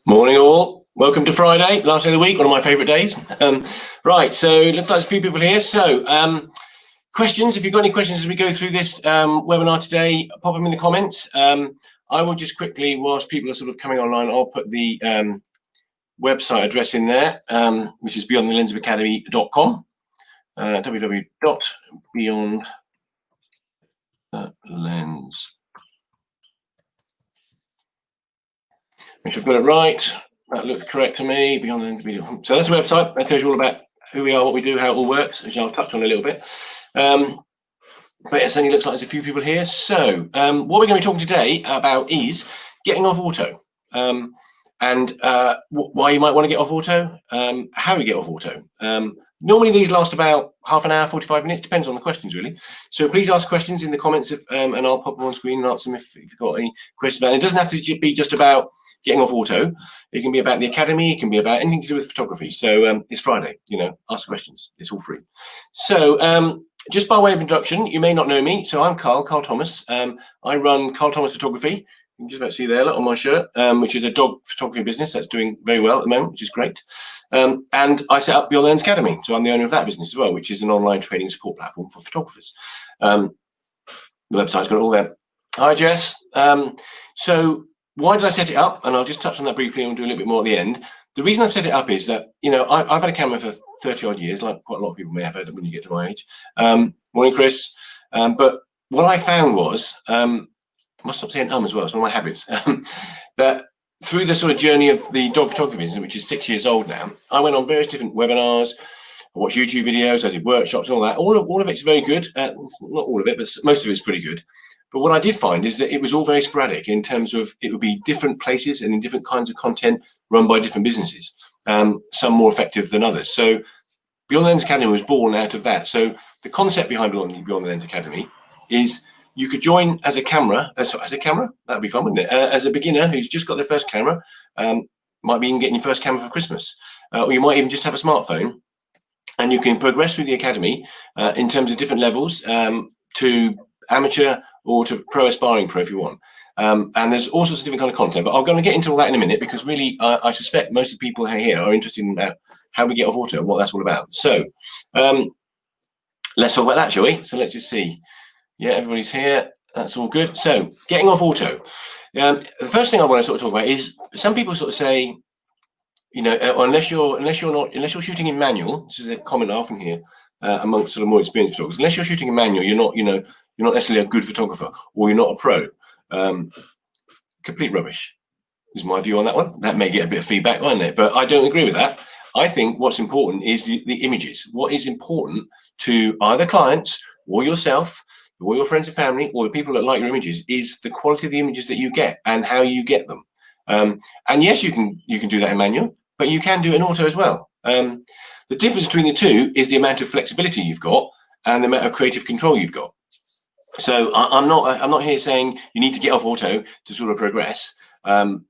Morning all, welcome to Friday, last day of the week, one of my favourite days. Right, so it looks like there's a few people here. So questions, if you've got any questions as we go through this webinar today, pop them in the comments. I will just quickly, whilst people are sort of coming online, I'll put the website address in there, which is beyondthelensofacademy.com, www.beyondthelens. Make sure I've got it right. That looks correct to me. Beyond the Lens Media. So that's the website. That tells you all about who we are, what we do, how it all works, which I'll touch on a little bit. But it certainly looks like there's a few people here. So what we're going to be talking today about is getting off auto, and why you might want to get off auto, how you get off auto. Normally these last about half an hour, 45 minutes, depends on the questions really. So please ask questions in the comments and I'll pop them on screen and answer them if you've got any questions about it. It doesn't have to be just about getting off auto. It can be about the academy, it can be about anything to do with photography. So it's Friday, ask questions, it's all free. So just by way of introduction, you may not know me. So I'm Carl Thomas. I run Carl Thomas Photography. You can just about see there, look, on my shirt, which is a dog photography business that's doing very well at the moment, which is great. And I set up Beyond the Lens Academy. So I'm the owner of that business as well, which is an online training support platform for photographers. The website's got it all there. Hi, Jess. So why did I set it up? And I'll just touch on that briefly and we'll do a little bit more at the end. The reason I've set it up is that, I've had a camera for 30 odd years, like quite a lot of people may have had when you get to my age. Morning, Chris. But what I found was, I must stop saying as well, it's one of my habits, that through the sort of journey of the dog photography business, which is 6 years old now, I went on various different webinars, I watched YouTube videos, I did workshops and all that. All of it's very good. Not all of it, but most of it's pretty good. But what I did find is that it was all very sporadic in terms of it would be different places and in different kinds of content run by different businesses, some more effective than others. So Beyond the Lens Academy was born out of that. So the concept behind Beyond the Lens Academy is you could join as a camera, that'd be fun, wouldn't it? As a beginner who's just got their first camera, might be even getting your first camera for Christmas, or you might even just have a smartphone, and you can progress through the academy in terms of different levels to amateur or to pro aspiring pro if you want. And there's all sorts of different kind of content, but I'm going to get into all that in a minute because really I suspect most of the people here are interested in about how we get off auto and what that's all about. So let's talk about that, shall we? So let's just see. Yeah, everybody's here. That's all good. So getting off auto. The first thing I want to sort of talk about is some people sort of say, unless you're shooting in manual, this is a comment I often hear amongst sort of more experienced photographers. Unless you're shooting in manual, you're not necessarily a good photographer, or you're not a pro. Complete rubbish is my view on that one. That may get a bit of feedback, won't it? But I don't agree with that. I think what's important is the images. What is important to either clients or yourself, or your friends and family, or the people that like your images, is the quality of the images that you get and how you get them. And yes, you can do that in manual, but you can do it in auto as well. The difference between the two is the amount of flexibility you've got and the amount of creative control you've got. So I'm not here saying you need to get off auto to sort of progress. But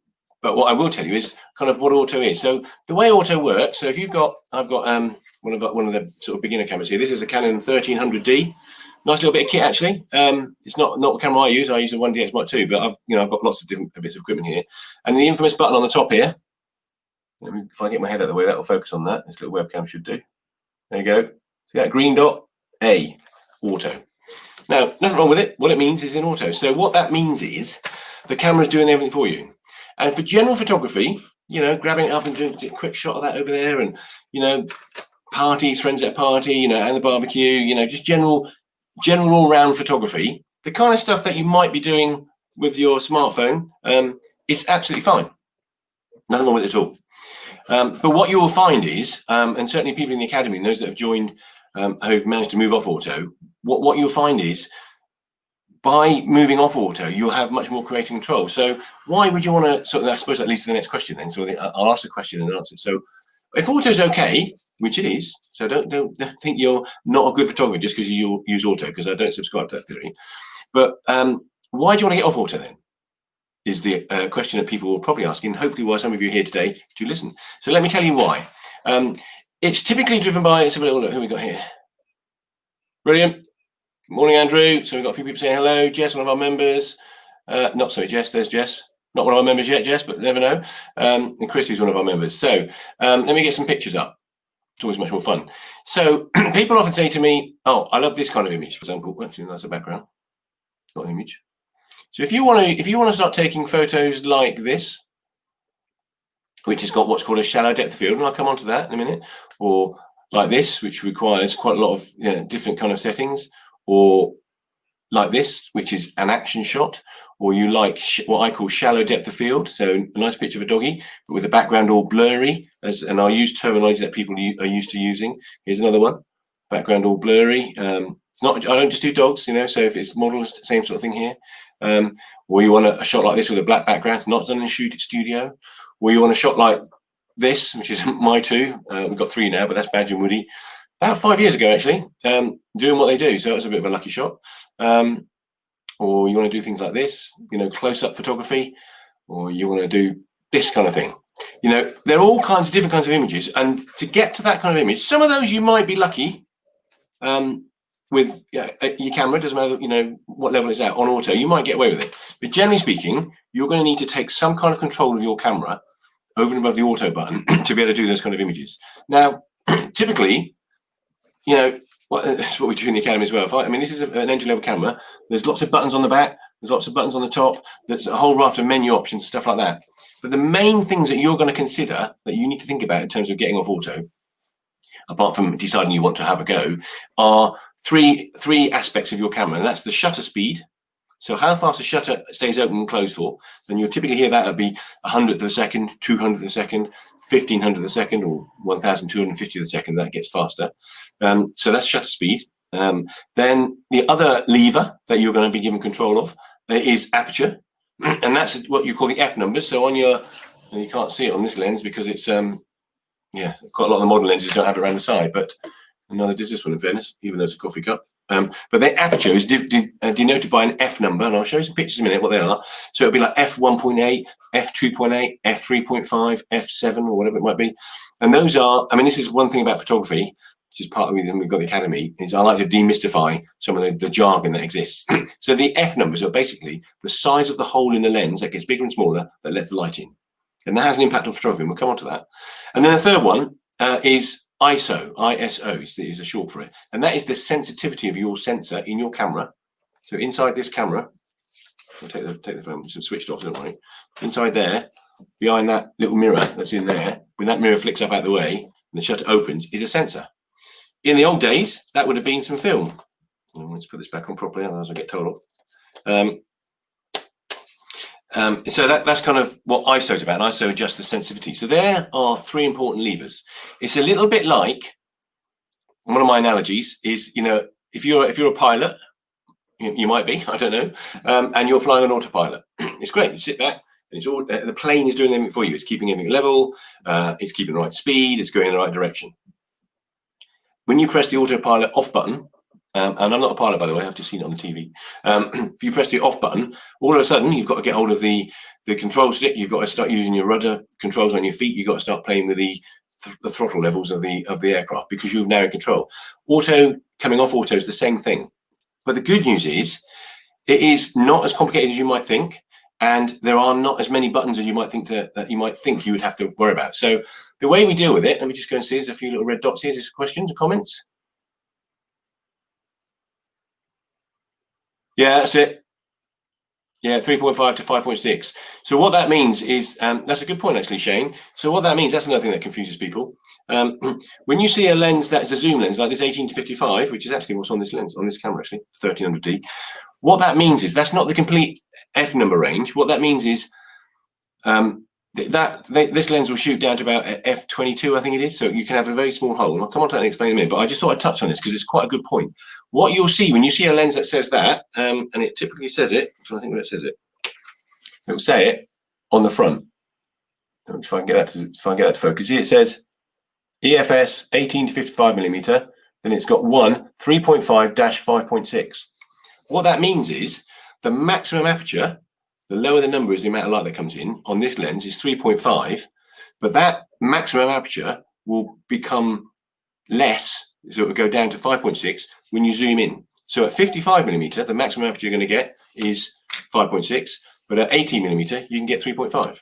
what I will tell you is kind of what auto is. So the way auto works. So if I've got one of the sort of beginner cameras here. This is a Canon 1300D. Nice little bit of kit actually. It's not the camera I use. I use a 1DX Mark II, but I've got lots of different bits of equipment here. And the infamous button on the top here. If I get my head out of the way, that will focus on that. This little webcam should do. There you go. See that green dot? A, auto. Now, nothing wrong with it. What it means is in auto. So what that means is the camera's doing everything for you. And for general photography, grabbing it up and doing a quick shot of that over there, and parties, friends at a party, and the barbecue, just general all-round photography, the kind of stuff that you might be doing with your smartphone is absolutely fine. Nothing wrong with it at all. But what you will find is, and certainly people in the academy and those that have joined, who've managed to move off auto, what you'll find is by moving off auto, you'll have much more creative control. So why would you want to sort of, I suppose that leads to the next question then. So I'll ask a question and answer. So if auto's okay, which it is, so don't think you're not a good photographer just because you use auto, because I don't subscribe to that theory. But why do you want to get off auto then? Is the question that people will probably ask, and hopefully why some of you are here today to listen. So let me tell you why. It's typically driven by, let's have a little look who we got here. Brilliant. Morning, Andrew. So we've got a few people saying hello. Jess, one of our members. Not sorry, Jess. There's Jess. Not one of our members yet, Jess, but never know. And Chris is one of our members. So let me get some pictures up. It's always much more fun. So people often say to me, oh, I love this kind of image, for example. Actually, that's a background, not an image. So if you want to start taking photos like this, which has got what's called a shallow depth of field, and I'll come on to that in a minute, or like this, which requires quite a lot of different kind of settings, or like this, which is an action shot, or you like what I call shallow depth of field, so a nice picture of a doggy, but with the background all blurry, and I'll use terminology that people are used to using. Here's another one, background all blurry. It's not, I don't just do dogs, so if it's models, same sort of thing here. Or you want a shot like this with a black background, not done in a studio, or you want a shot like this, which is my two. We've got three now, but that's Badge and Woody. About 5 years ago, actually, doing what they do. So that's a bit of a lucky shot. Or you want to do things like this, close-up photography, or you want to do this kind of thing. There are all kinds of different kinds of images, and to get to that kind of image, some of those you might be lucky with your camera. Doesn't matter, what level it's at on auto, you might get away with it. But generally speaking, you're going to need to take some kind of control of your camera over and above the auto button to be able to do those kind of images. Now, typically, that's what we do in the Academy as well. This is an entry-level camera. There's lots of buttons on the back. There's lots of buttons on the top. There's a whole raft of menu options and stuff like that. But the main things that you're going to consider that you need to think about in terms of getting off auto, apart from deciding you want to have a go, are three aspects of your camera. And that's the shutter speed. So how fast the shutter stays open and closed for. And you'll typically hear that would be 100th of a second, 200th of a second, 1500th of a second, or 1250th of a second. That gets faster. So that's shutter speed. Then the other lever that you're going to be given control of is aperture. And that's what you call the F numbers. So on your, and you can't see it on this lens because it's, quite a lot of the modern lenses don't have it around the side, but another does this one in fairness, even though it's a coffee cup. But the aperture is denoted by an F number, and I'll show you some pictures in a minute what they are. So it'll be like f1.8, f2.8, f3.5, f7, or whatever it might be. And those are, this is one thing about photography, which is part of the reason we've got the Academy, is I like to demystify some of the jargon that exists. So the F numbers are basically the size of the hole in the lens that gets bigger and smaller that lets the light in. And that has an impact on photography, and we'll come on to that. And then the third one is ISO is a short for it, and that is the sensitivity of your sensor in your camera. So inside this camera, I'll take the phone, it's switched off, don't worry. Inside there, behind that little mirror that's in there, when that mirror flicks up out the way and the shutter opens, is a sensor. In the old days, that would have been some film. Let's put this back on properly, otherwise I'll get told off. So that's kind of what ISO is about. And ISO adjusts the sensitivity. So there are three important levers. It's a little bit like, one of my analogies is, if you're a pilot, you might be, I don't know, and you're flying on autopilot. It's great. You sit back and it's all the plane is doing everything for you. It's keeping everything level. It's keeping the right speed. It's going in the right direction. When you press the autopilot off button, and I'm not a pilot, by the way, I've just seen it on the TV. If you press the off button, all of a sudden, you've got to get hold of the control stick. You've got to start using your rudder controls on your feet. You've got to start playing with the throttle levels of the aircraft because you've now in control. Coming off auto is the same thing. But the good news is, it is not as complicated as you might think, and there are not as many buttons as you might think you would have to worry about. So the way we deal with it, let me just go and see, there's a few little red dots here. There's questions or comments? Yeah, that's it. Yeah, 3.5 to 5.6. So what that means is, that's a good point actually, Shane. So what that means, that's another thing that confuses people. When you see a lens that's a zoom lens, like this 18 to 55, which is actually what's on this lens, on this camera actually, 1300D, what that means is that's not the complete F number range. What that means is this lens will shoot down to about f22, I think it is. So you can have a very small hole. And I'll come on to that and explain in a minute, but I just thought I'd touch on this because it's quite a good point. What you'll see when you see a lens that says that, and it typically says it, so I think where it says it, it will say it on the front. Let me try and get that to focus. Here it says EFS 18 to 55 millimeter, then it's got 3.5-5.6. What that means is the maximum aperture, the lower the number is the amount of light that comes in on this lens is 3.5, but that maximum aperture will become less, so it will go down to 5.6 when you zoom in. So at 55 millimeter, the maximum aperture you're going to get is 5.6. but at 18mm, you can get 3.5.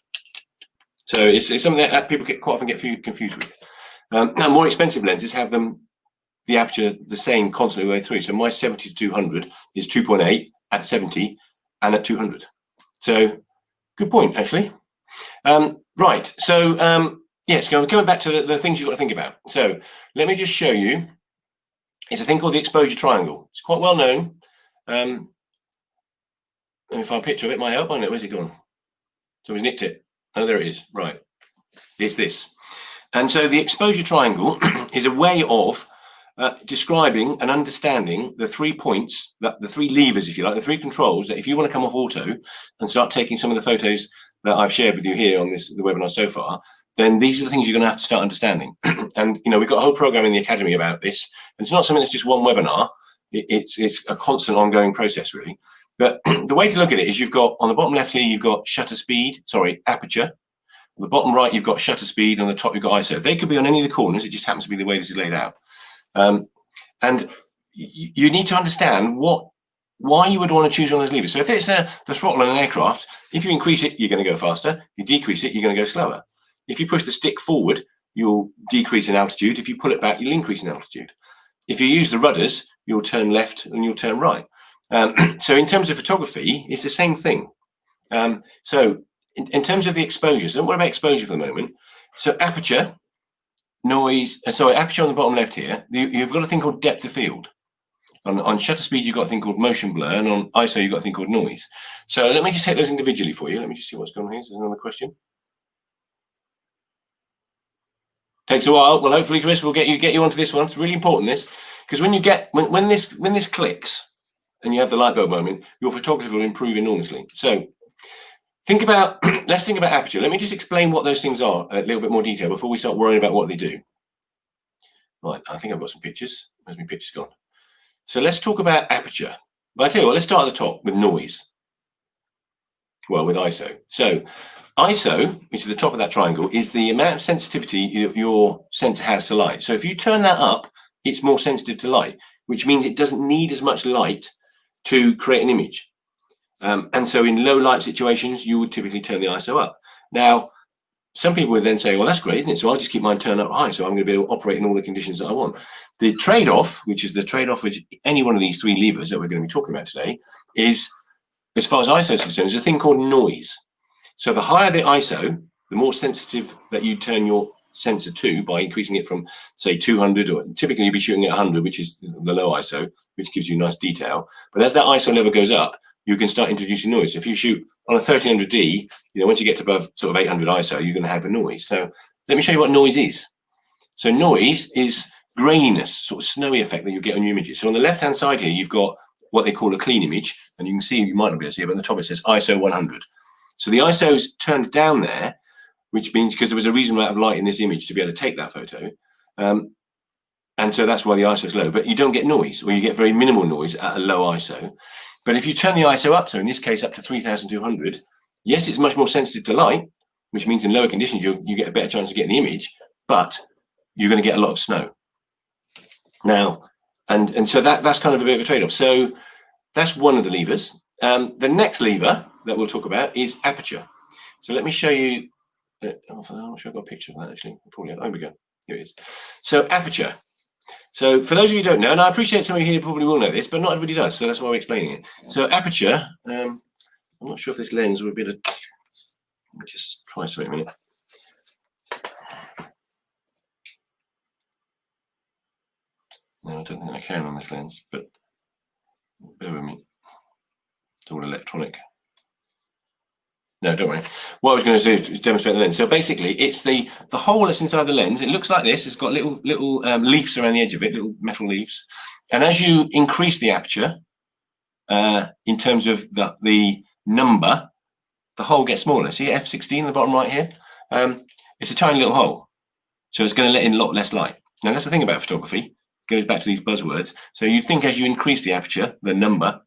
So it's something that people quite often get confused with. Now, more expensive lenses have the aperture the same constantly the way through. So my 70 to 200 is 2.8 at 70 and at 200. So good point, actually. Right. So yes, coming back to the things you've got to think about. So let me just show you. It's a thing called the exposure triangle. It's quite well known. Let me find a picture of it. Might help. Oh no, where's it gone? Somebody's nicked it. Oh, there it is. Right. It's this. And so the exposure triangle is a way of describing and understanding the 3 points, the 3 levers, if you like, the 3 controls that if you want to come off auto and start taking some of the photos that I've shared with you here on the webinar so far, then these are the things you're going to have to start understanding. And we've got a whole program in the Academy about this. And it's not something that's just one webinar. It's a constant ongoing process, really. But the way to look at it is you've got, on the bottom left here, you've got aperture. On the bottom right, you've got shutter speed. On the top, you've got ISO. They could be on any of the corners. It just happens to be the way this is laid out. And you need to understand why you would want to choose one of those levers. So if it's the throttle on an aircraft, if you increase it, you're going to go faster. If you decrease it, you're going to go slower. If you push the stick forward, you'll decrease in altitude. If you pull it back, you'll increase in altitude. If you use the rudders, you'll turn left and you'll turn right. So in terms of photography, it's the same thing. So in terms of the exposures, don't worry about exposure for the moment. So aperture, noise, aperture on the bottom left here, you've got a thing called depth of field. On shutter speed, you've got a thing called motion blur, and on ISO, you've got a thing called noise. So let me just take those individually for you. Let me just see what's going on here. So there's another question. Takes a while. Well, hopefully, Chris, we'll get you onto this one. It's really important, this, because when this clicks and you have the light bulb moment, your photography will improve enormously. So let's think about aperture. Let me just explain what those things are a little bit more detail before we start worrying about what they do. Right, I think I've got some pictures. Where's my pictures gone? So let's talk about aperture. But I tell you what, let's start at the top with noise. Well, with ISO. So ISO, which is the top of that triangle, is the amount of sensitivity your sensor has to light. So if you turn that up, it's more sensitive to light, which means it doesn't need as much light to create an image. And so in low light situations, you would typically turn the ISO up. Now, some people would then say, well, that's great, isn't it? So I'll just keep mine turned up high, so I'm going to be able to operate in all the conditions that I want. The trade-off, which is the trade-off with any one of these 3 levers that we're going to be talking about today, is, as far as ISO is concerned, is a thing called noise. So the higher the ISO, the more sensitive that you turn your sensor to by increasing it from, say, 200, or typically you'll be shooting at 100, which is the low ISO, which gives you nice detail. But as that ISO level goes up, you can start introducing noise. If you shoot on a 1300D, once you get to above sort of 800 ISO, you're going to have a noise. So let me show you what noise is. So noise is graininess, sort of snowy effect that you get on your images. So on the left-hand side here, you've got what they call a clean image, and you can see, you might not be able to see it, but on the top it says ISO 100. So the ISO is turned down there, which means because there was a reasonable amount of light in this image to be able to take that photo. And so that's why the ISO is low, but you don't get noise, or you get very minimal noise at a low ISO. But if you turn the ISO up, so in this case up to 3200, yes, it's much more sensitive to light, which means in lower conditions you get a better chance of getting the image, but you're going to get a lot of snow. Now, and so that's kind of a bit of a trade-off. So that's one of the levers. The next lever that we'll talk about is aperture. So let me show you. I'm not sure I've got a picture of that actually. Probably. Oh, here we go. Here it is. So aperture. So for those of you who don't know, and I appreciate some of you here probably will know this, but not everybody does. So that's why we're explaining it. So aperture. I'm not sure if this lens would be able to. Let me just try something a minute. No, I don't think I can on this lens, but bear with me. It's all electronic. No, don't worry. What I was going to do is demonstrate the lens. So basically, it's the hole that's inside the lens. It looks like this. It's got little leaves around the edge of it, little metal leaves. And as you increase the aperture, in terms of the number, the hole gets smaller. See F16 in the bottom right here? It's a tiny little hole. So it's going to let in a lot less light. Now, that's the thing about photography. It goes back to these buzzwords. So you think as you increase the aperture, the number,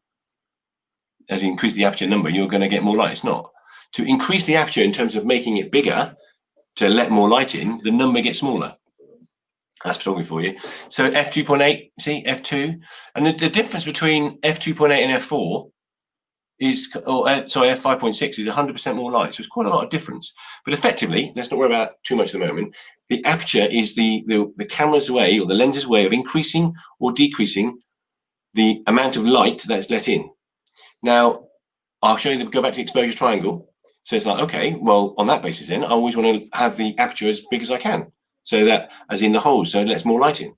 as you increase the aperture number, you're going to get more light. It's not. To increase the aperture in terms of making it bigger, to let more light in, the number gets smaller. That's photography for you. So f2.8, see, f2. And the difference between f2.8 and f4 is, sorry, f5.6 is 100% more light. So it's quite a lot of difference. But effectively, let's not worry about too much at the moment. The aperture is the camera's way, or the lens's way, of increasing or decreasing the amount of light that's let in. Now, I'll show you go back to the exposure triangle. So it's like, okay, well, on that basis then, I always want to have the aperture as big as I can. So that, as in the holes, so it lets more light in.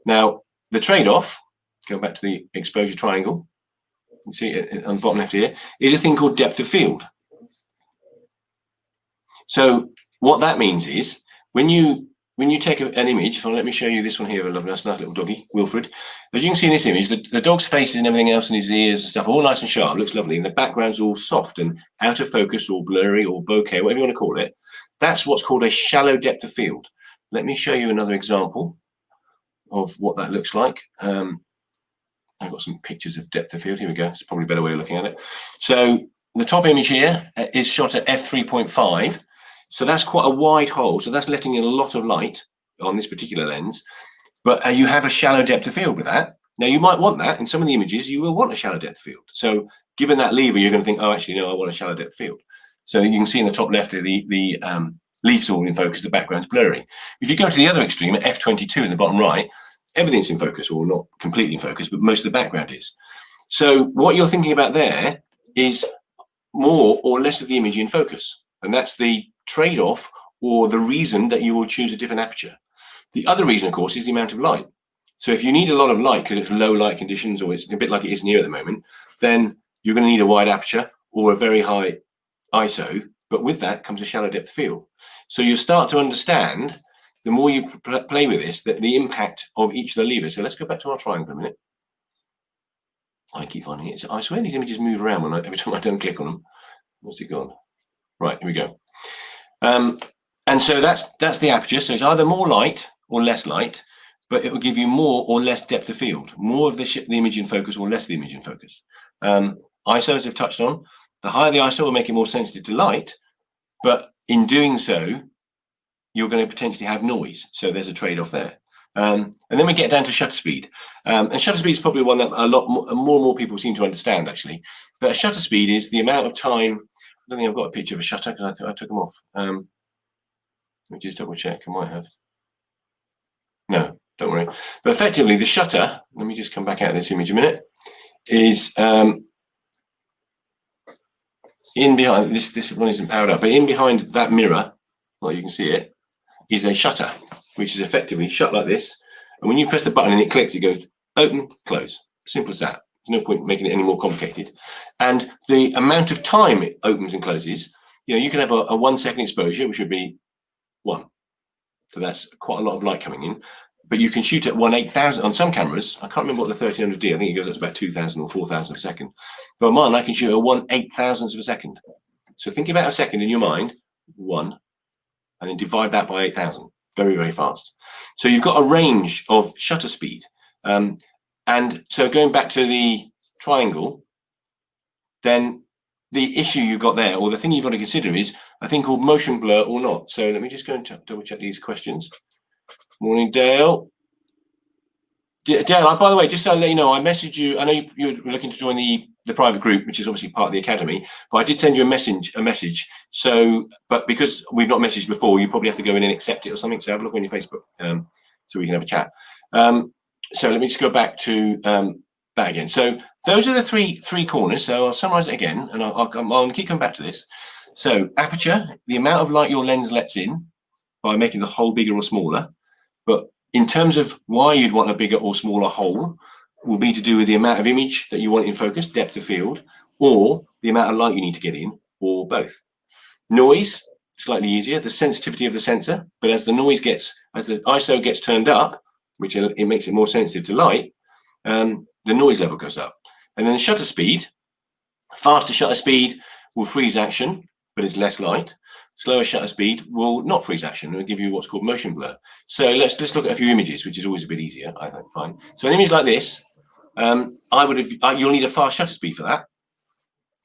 Now, the trade-off, go back to the exposure triangle, you see it on the bottom left here, is a thing called depth of field. So what that means is, when you take an image, let me show you this one here, a nice little doggy, Wilfred. As you can see in this image, the dog's faces and everything else, and his ears and stuff, all nice and sharp, looks lovely, and the background's all soft and out of focus or blurry or bokeh, whatever you want to call it. That's what's called a shallow depth of field. Let me show you another example of what that looks like. I've got some pictures of depth of field. Here we go. It's probably a better way of looking at it. So the top image here is shot at f3.5. So that's quite a wide hole. So that's letting in a lot of light on this particular lens. But you have a shallow depth of field with that. Now, you might want that. In some of the images, you will want a shallow depth of field. So given that lever, you're going to think, oh, actually, no, I want a shallow depth of field. So you can see in the top left, the leaf's all in focus, the background's blurry. If you go to the other extreme at f22 in the bottom right, everything's in focus, or not completely in focus, but most of the background is. So what you're thinking about there is more or less of the image in focus. And that's the trade-off, or the reason that you will choose a different aperture. The other reason, of course, is the amount of light. So if you need a lot of light because it's low light conditions, or it's a bit like it is near at the moment, then you're going to need a wide aperture or a very high ISO. But with that comes a shallow depth of field. So you start to understand, the more you play with this, that the impact of each of the levers. So let's go back to our triangle a minute. I keep finding it. I swear these images move around every time I don't click on them. What's it gone? Right, here we go. And so that's the aperture. So it's either more light or less light, but it will give you more or less depth of field, more of the image in focus or less of the image in focus. ISOs I've touched on. The higher the ISO will make it more sensitive to light, but in doing so, you're going to potentially have noise. So there's a trade-off there. And then we get down to shutter speed. And shutter speed is probably one that a lot more people seem to understand, actually. But shutter speed is the amount of time. I don't think I've got a picture of a shutter because I took them off. Let me just double check. I might have. No, don't worry. But effectively, the shutter, let me just come back out of this image a minute, is in behind, this one isn't powered up, but in behind that mirror, well, you can see it, is a shutter, which is effectively shut like this. And when you press the button and it clicks, it goes open, close. Simple as that. There's no point making it any more complicated. And the amount of time it opens and closes, you can have a 1 second exposure, which would be 1. So that's quite a lot of light coming in. But you can shoot at 1/8000 on some cameras. I can't remember what the 1300D. I think it goes up to about 2000 or 4000 a second. But on mine, I can shoot at 1/8000th of a second. So think about a second in your mind, 1, and then divide that by 8000. Very, very fast. So you've got a range of shutter speed. And so going back to the triangle, then the issue you've got there, or the thing you've got to consider, is a thing called motion blur or not. So let me just go and double check these questions. Morning, Dale. Dale, by the way, just so I let you know, I messaged you. I know you were looking to join the private group, which is obviously part of the academy, but I did send you a message. So, but because we've not messaged before, you probably have to go in and accept it or something. So have a look on your Facebook, so we can have a chat. So let me just go back to that again. So those are the three corners. So I'll summarize it again, and I'll keep coming back to this. So aperture, the amount of light your lens lets in by making the hole bigger or smaller. But in terms of why you'd want a bigger or smaller hole, will be to do with the amount of image that you want in focus, depth of field, or the amount of light you need to get in, or both. Noise, slightly easier, the sensitivity of the sensor, but as the ISO gets turned up, which it makes it more sensitive to light, the noise level goes up. And then the shutter speed, faster shutter speed will freeze action, but it's less light. Slower shutter speed will not freeze action. It will give you what's called motion blur. So let's look at a few images, which is always a bit easier, I think. Fine. So an image like this, you'll need a fast shutter speed for that.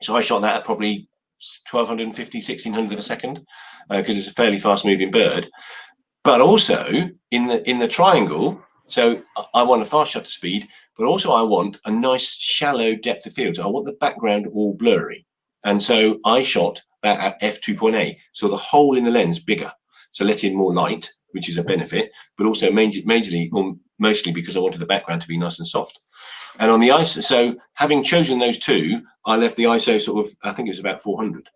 So I shot that at probably 1250, 1600 of a second, because it's a fairly fast moving bird. But also in the triangle, so I want a fast shutter speed, but also I want a nice shallow depth of field. So I want the background all blurry. And so I shot that at f2.8, so the hole in the lens bigger, so let in more light, which is a benefit, but also majorly or mostly because I wanted the background to be nice and soft. And on the ISO, so having chosen those two, I left the ISO sort of, I think it was about 400.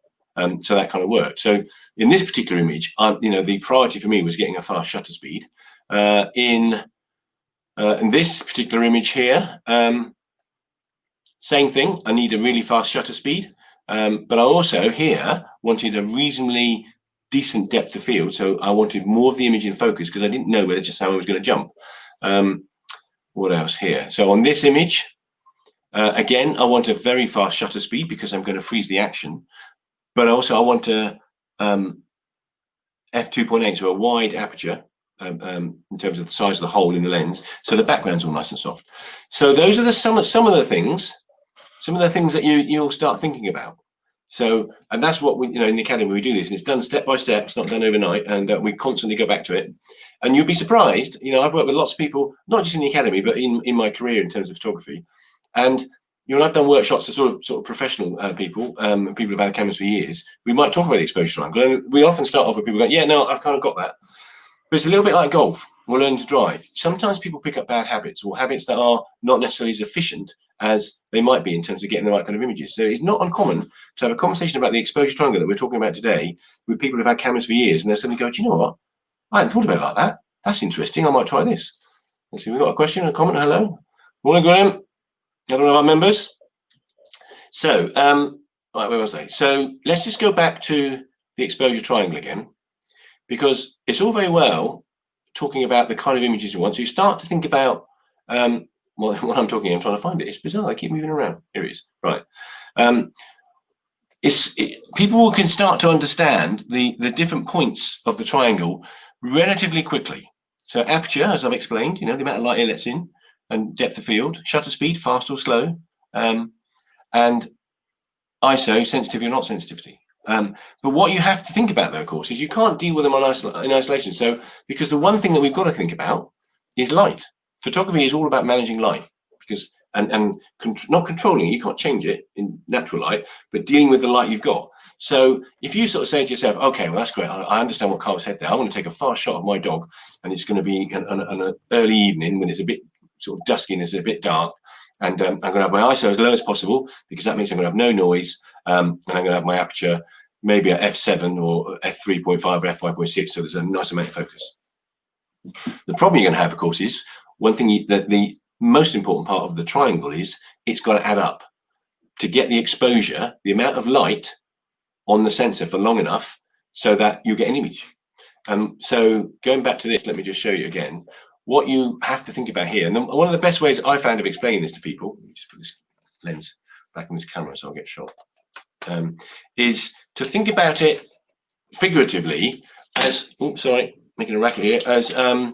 So that kind of worked. So in this particular image, the priority for me was getting a fast shutter speed. In this particular image here, same thing. I need a really fast shutter speed, but I also here wanted a reasonably decent depth of field. So I wanted more of the image in focus because I didn't know whether just someone was going to jump. What else here? So on this image, again, I want a very fast shutter speed because I'm going to freeze the action. But also I want a f2.8, so a wide aperture in terms of the size of the hole in the lens. So the background's all nice and soft. So those are some of the things that you'll start thinking about. So, and that's what we, in the academy, we do this, and it's done step by step. It's not done overnight, and we constantly go back to it. And you'll be surprised. I've worked with lots of people, not just in the academy, but in my career in terms of photography. And I've done workshops to sort of professional people, people who've had cameras for years. We might talk about the exposure triangle, and we often start off with people going, "Yeah, no, I've kind of got that." But it's a little bit like golf or learning to drive. Sometimes people pick up bad habits or habits that are not necessarily as efficient as they might be in terms of getting the right kind of images. So it's not uncommon to have a conversation about the exposure triangle that we're talking about today with people who've had cameras for years, and they'll suddenly go, "Do you know what? I hadn't thought about it like that. That's interesting. I might try this." Let's see, we've got a question, a comment. Hello. Morning, Graham. Another of our members. So, right, where was I? So let's just go back to the exposure triangle again, because it's all very well talking about the kind of images you want. So you start to think about what I'm talking. I'm trying to find it. It's bizarre. I keep moving around. Here it is. Right. People can start to understand the different points of the triangle relatively quickly. So aperture, as I've explained, the amount of light it lets in, and depth of field, shutter speed, fast or slow, and ISO, sensitivity or not sensitivity. But what you have to think about, though, of course, is you can't deal with them in isolation. So, because the one thing that we've got to think about is light. Photography is all about managing light, because not controlling it. You can't change it in natural light, but dealing with the light you've got. So, if you sort of say to yourself, "Okay, well, that's great. I understand what Carl said there. I want to take a fast shot of my dog, and it's going to be an early evening when it's a bit sort of dusky and it's a bit dark." And I'm going to have my ISO as low as possible because that means I'm going to have no noise, and I'm going to have my aperture maybe at f7 or f3.5 or f5.6, so there's a nice amount of focus. The problem you're going to have, of course, is one thing that the most important part of the triangle is it's got to add up to get the exposure, the amount of light on the sensor for long enough so that you get an image. So going back to this, let me just show you again what you have to think about here. And then one of the best ways I found of explaining this to people, let me just put this lens back in this camera so I'll get shot, is to think about it figuratively as, making a racket here, as a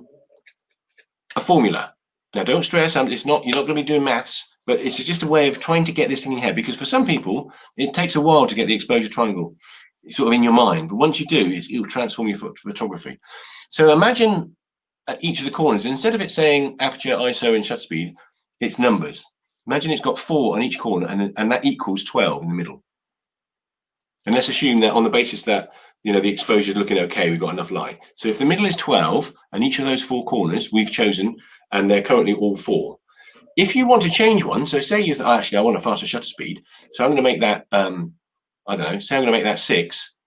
formula. Now, don't stress, you're not going to be doing maths, but it's just a way of trying to get this thing in your head, because for some people, it takes a while to get the exposure triangle sort of in your mind. But once you do, it'll transform your photography. So imagine at each of the corners, instead of it saying aperture, ISO, and shutter speed, it's numbers. Imagine it's got 4 on each corner, and that equals 12 in the middle. And let's assume that on the basis that the exposure is looking okay, we've got enough light. So if the middle is 12, and each of those 4 corners we've chosen, and they're currently all 4. If you want to change one, so say you actually I want a faster shutter speed, so I'm going to make that say I'm going to make that 6.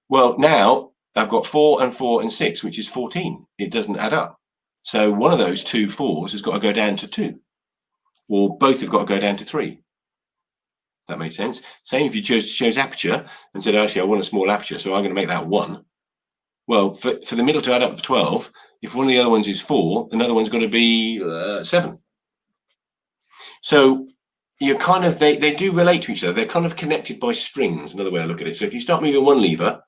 Well, now I've got 4 and 4 and 6, which is 14. It doesn't add up. So one of those 2 4s has got to go down to 2, or both have got to go down to 3. That makes sense. Same if you chose aperture and said, actually, I want a small aperture, so I'm going to make that 1. Well, for the middle to add up to 12, if one of the other ones is 4, another one's got to be 7. So you're kind of, they do relate to each other. They're kind of connected by strings, another way I look at it. So if you start moving one lever,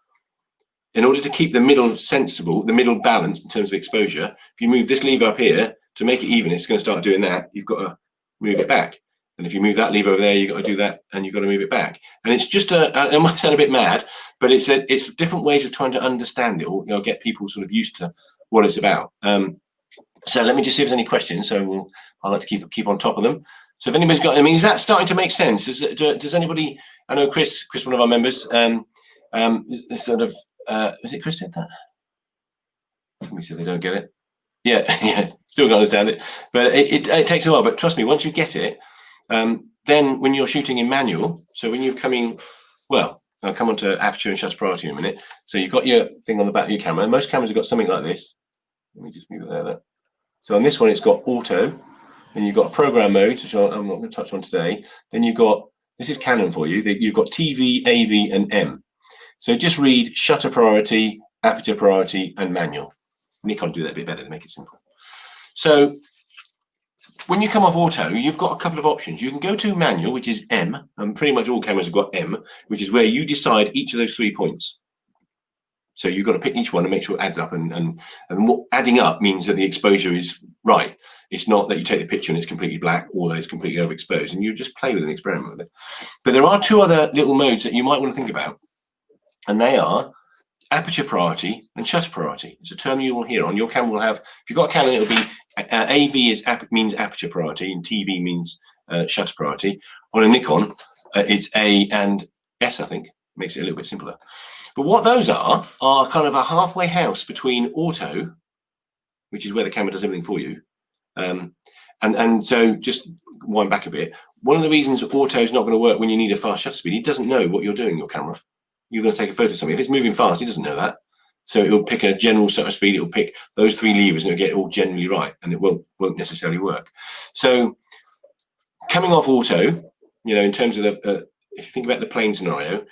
in order to keep the middle sensible, the middle balanced in terms of exposure, if you move this lever up here to make it even, it's going to start doing that. You've got to move it back. And if you move that lever over there, you've got to do that, and you've got to move it back. And it's just it might sound a bit mad, but it's different ways of trying to understand it, or get people sort of used to what it's about. So let me just see if there's any questions. So I'll like to keep on top of them. So if anybody's got, I mean, is that starting to make sense? Does anybody? I know Chris, one of our members, sort of, is it Chris said that? Let me see if they don't get it. Yeah, yeah, still can't understand it, but it takes a while. But trust me, once you get it, then when you're shooting in manual, so when you're coming, well, I'll come on to aperture and shutter priority in a minute. So you've got your thing on the back of your camera. Most cameras have got something like this. Let me just move it there. So on this one, it's got auto, and you've got a program mode, which I'm not going to touch on today. Then you've got, this is Canon for you. You've got TV, AV, and M. So just read shutter priority, aperture priority, and manual. Nikon do that a bit better to make it simple. So when you come off auto, you've got a couple of options. You can go to manual, which is M, and pretty much all cameras have got M, which is where you decide each of those 3 points. So you've got to pick each one and make sure it adds up. And what adding up means that the exposure is right. It's not that you take the picture and it's completely black or that it's completely overexposed, and you just play with an experiment with it. But there are 2 other little modes that you might want to think about, and they are aperture priority and shutter priority. It's a term you will hear on your camera. Will have, if you've got a Canon, it'll be AV means aperture priority, and TV means shutter priority. On a Nikon, it's A and S, I think. Makes it a little bit simpler. But what those are kind of a halfway house between auto, which is where the camera does everything for you. And so just wind back a bit. One of the reasons auto is not going to work when you need a fast shutter speed, it doesn't know what you're doing in your camera. You're going to take a photo of something. If it's moving fast, it doesn't know that. So it'll pick a general shutter speed. It'll pick those 3 levers and it'll get it all generally right, and it won't necessarily work. So coming off auto, in terms of if you think about the plane scenario,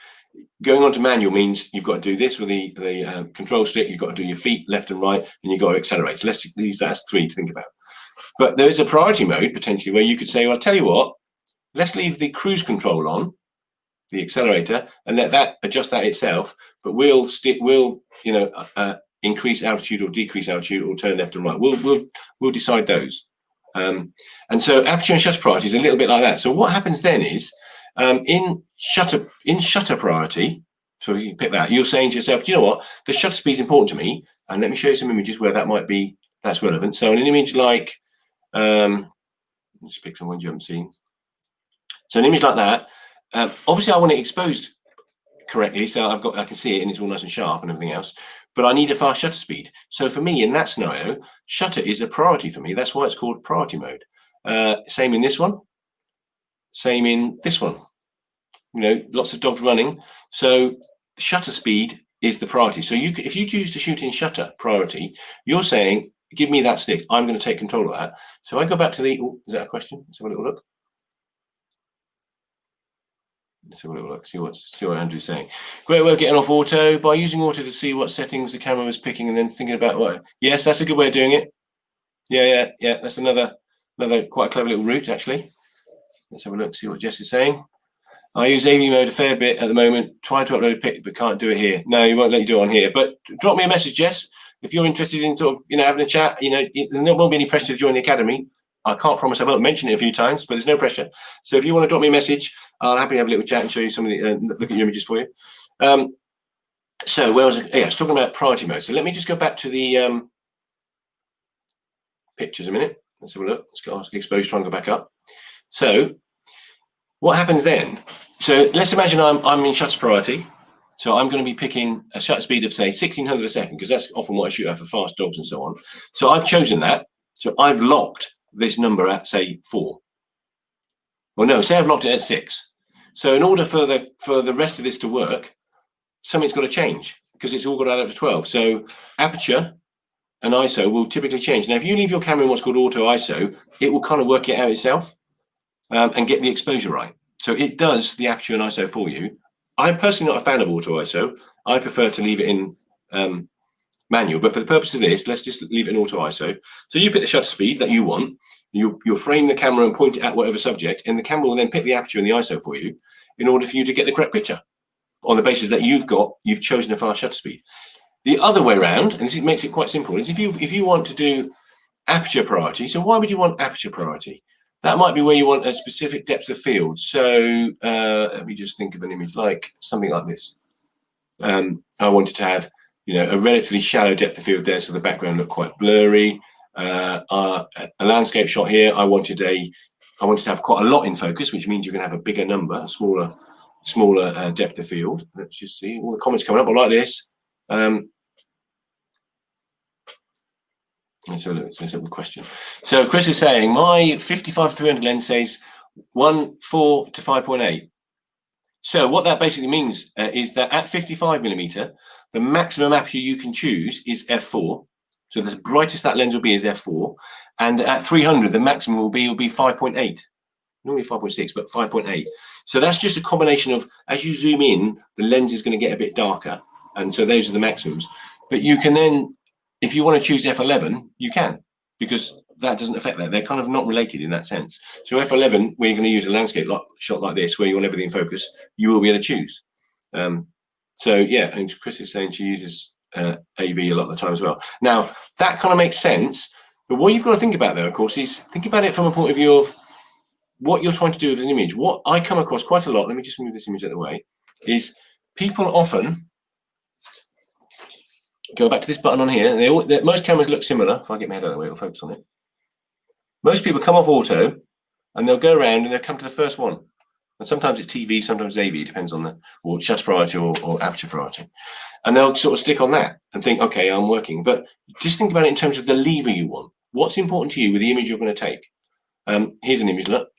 going on to manual means you've got to do this with the control stick. You've got to do your feet left and right, and you've got to accelerate. So let's use that as 3 to think about. But there is a priority mode potentially where you could say, well, I'll tell you what, let's leave the cruise control on, the accelerator, and let that adjust that itself. But we'll increase altitude or decrease altitude or turn left and right. We'll decide those. And so aperture and shutter priority is a little bit like that. So what happens then is in shutter priority, so you can pick that, you're saying to yourself, do you know what, the shutter speed is important to me, and let me show you some images where that's relevant. So an image like let's pick some ones you haven't seen. So an image like that, obviously I want it exposed correctly, so I can see it and it's all nice and sharp and everything else, but I need a fast shutter speed. So for me in that scenario, shutter is a priority for me. That's why it's called priority mode. Same in this one, same in this one. Lots of dogs running. So shutter speed is the priority. So if you choose to shoot in shutter priority, you're saying, give me that stick. I'm going to take control of that. So I go back to is that a question? Let's have a little look. Let's have a little look, see what Andrew's saying. Great way of getting off auto by using auto to see what settings the camera was picking and then thinking about what. Yes, that's a good way of doing it. Yeah. That's another quite clever little route actually. Let's have a look, see what Jess is saying. I use AV mode a fair bit at the moment. Trying to upload a pic, but can't do it here. No, you won't let you do it on here. But drop me a message, Jess, if you're interested in sort of having a chat. There won't be any pressure to join the academy. I can't promise I won't mention it a few times, but there's no pressure. So if you want to drop me a message, I'll happily have a little chat and show you some of the look at your images for you. So where was I? Yeah, I was talking about priority mode. So let me just go back to the pictures a minute. Let's have a look. Let's go expose triangle back up. So what happens then? So let's imagine I'm in shutter priority. So I'm going to be picking a shutter speed of say 1600 a second, because that's often what I shoot at for fast dogs and so on. So I've chosen that. So I've locked this number at say 4. Well, no, say I've locked it at 6. So in order for the rest of this to work, something's got to change, because it's all got to add up to 12. So aperture and ISO will typically change. Now, if you leave your camera in what's called auto ISO, it will kind of work it out itself and get the exposure right. So it does the aperture and ISO for you. I'm personally not a fan of auto ISO. I prefer to leave it in manual, but for the purpose of this, let's just leave it in auto ISO. So you pick the shutter speed that you want. You'll frame the camera and point it at whatever subject, and the camera will then pick the aperture and the ISO for you in order for you to get the correct picture on the basis that you've chosen a fast shutter speed. The other way around, and this makes it quite simple, is if you want to do aperture priority. So why would you want aperture priority? That might be where you want a specific depth of field. So let me just think of an image like something like this. I wanted to have a relatively shallow depth of field there, so the background looked quite blurry. a landscape shot here. I wanted to have quite a lot in focus, which means you're going to have a bigger number, a smaller depth of field. Let's just see all the comments coming up. I like this. Let's have a question. So Chris is saying my 55-300 lens says 1.4 to 5.8. So what that basically means is that at 55mm, the maximum aperture you can choose is f4. So the brightest that lens will be is f4, and at 300, the maximum will be 5.8. Normally 5.6, but 5.8. So that's just a combination of, as you zoom in, the lens is going to get a bit darker, and so those are the maximums. But you can then, if you want to choose f11, you can, because that doesn't affect that. They're kind of not related in that sense. So f11, where you're going to use a landscape shot like this, where you want everything in focus, you will be able to choose. So yeah, and Chris is saying she uses AV a lot of the time as well. Now, that kind of makes sense, but what you've got to think about there, of course, is think about it from a point of view of what you're trying to do with an image. What I come across quite a lot, let me just move this image out of the way, is people often go back to this button on here, and most cameras look similar. If I get my head out of the way, it'll focus on it. Most people come off auto, and they'll go around and they'll come to the first one. And sometimes it's TV, sometimes it's AV, depends on or shutter priority or aperture priority. And they'll sort of stick on that and think, okay, I'm working. But just think about it in terms of the lever you want. What's important to you with the image you're going to take? Here's an image, look.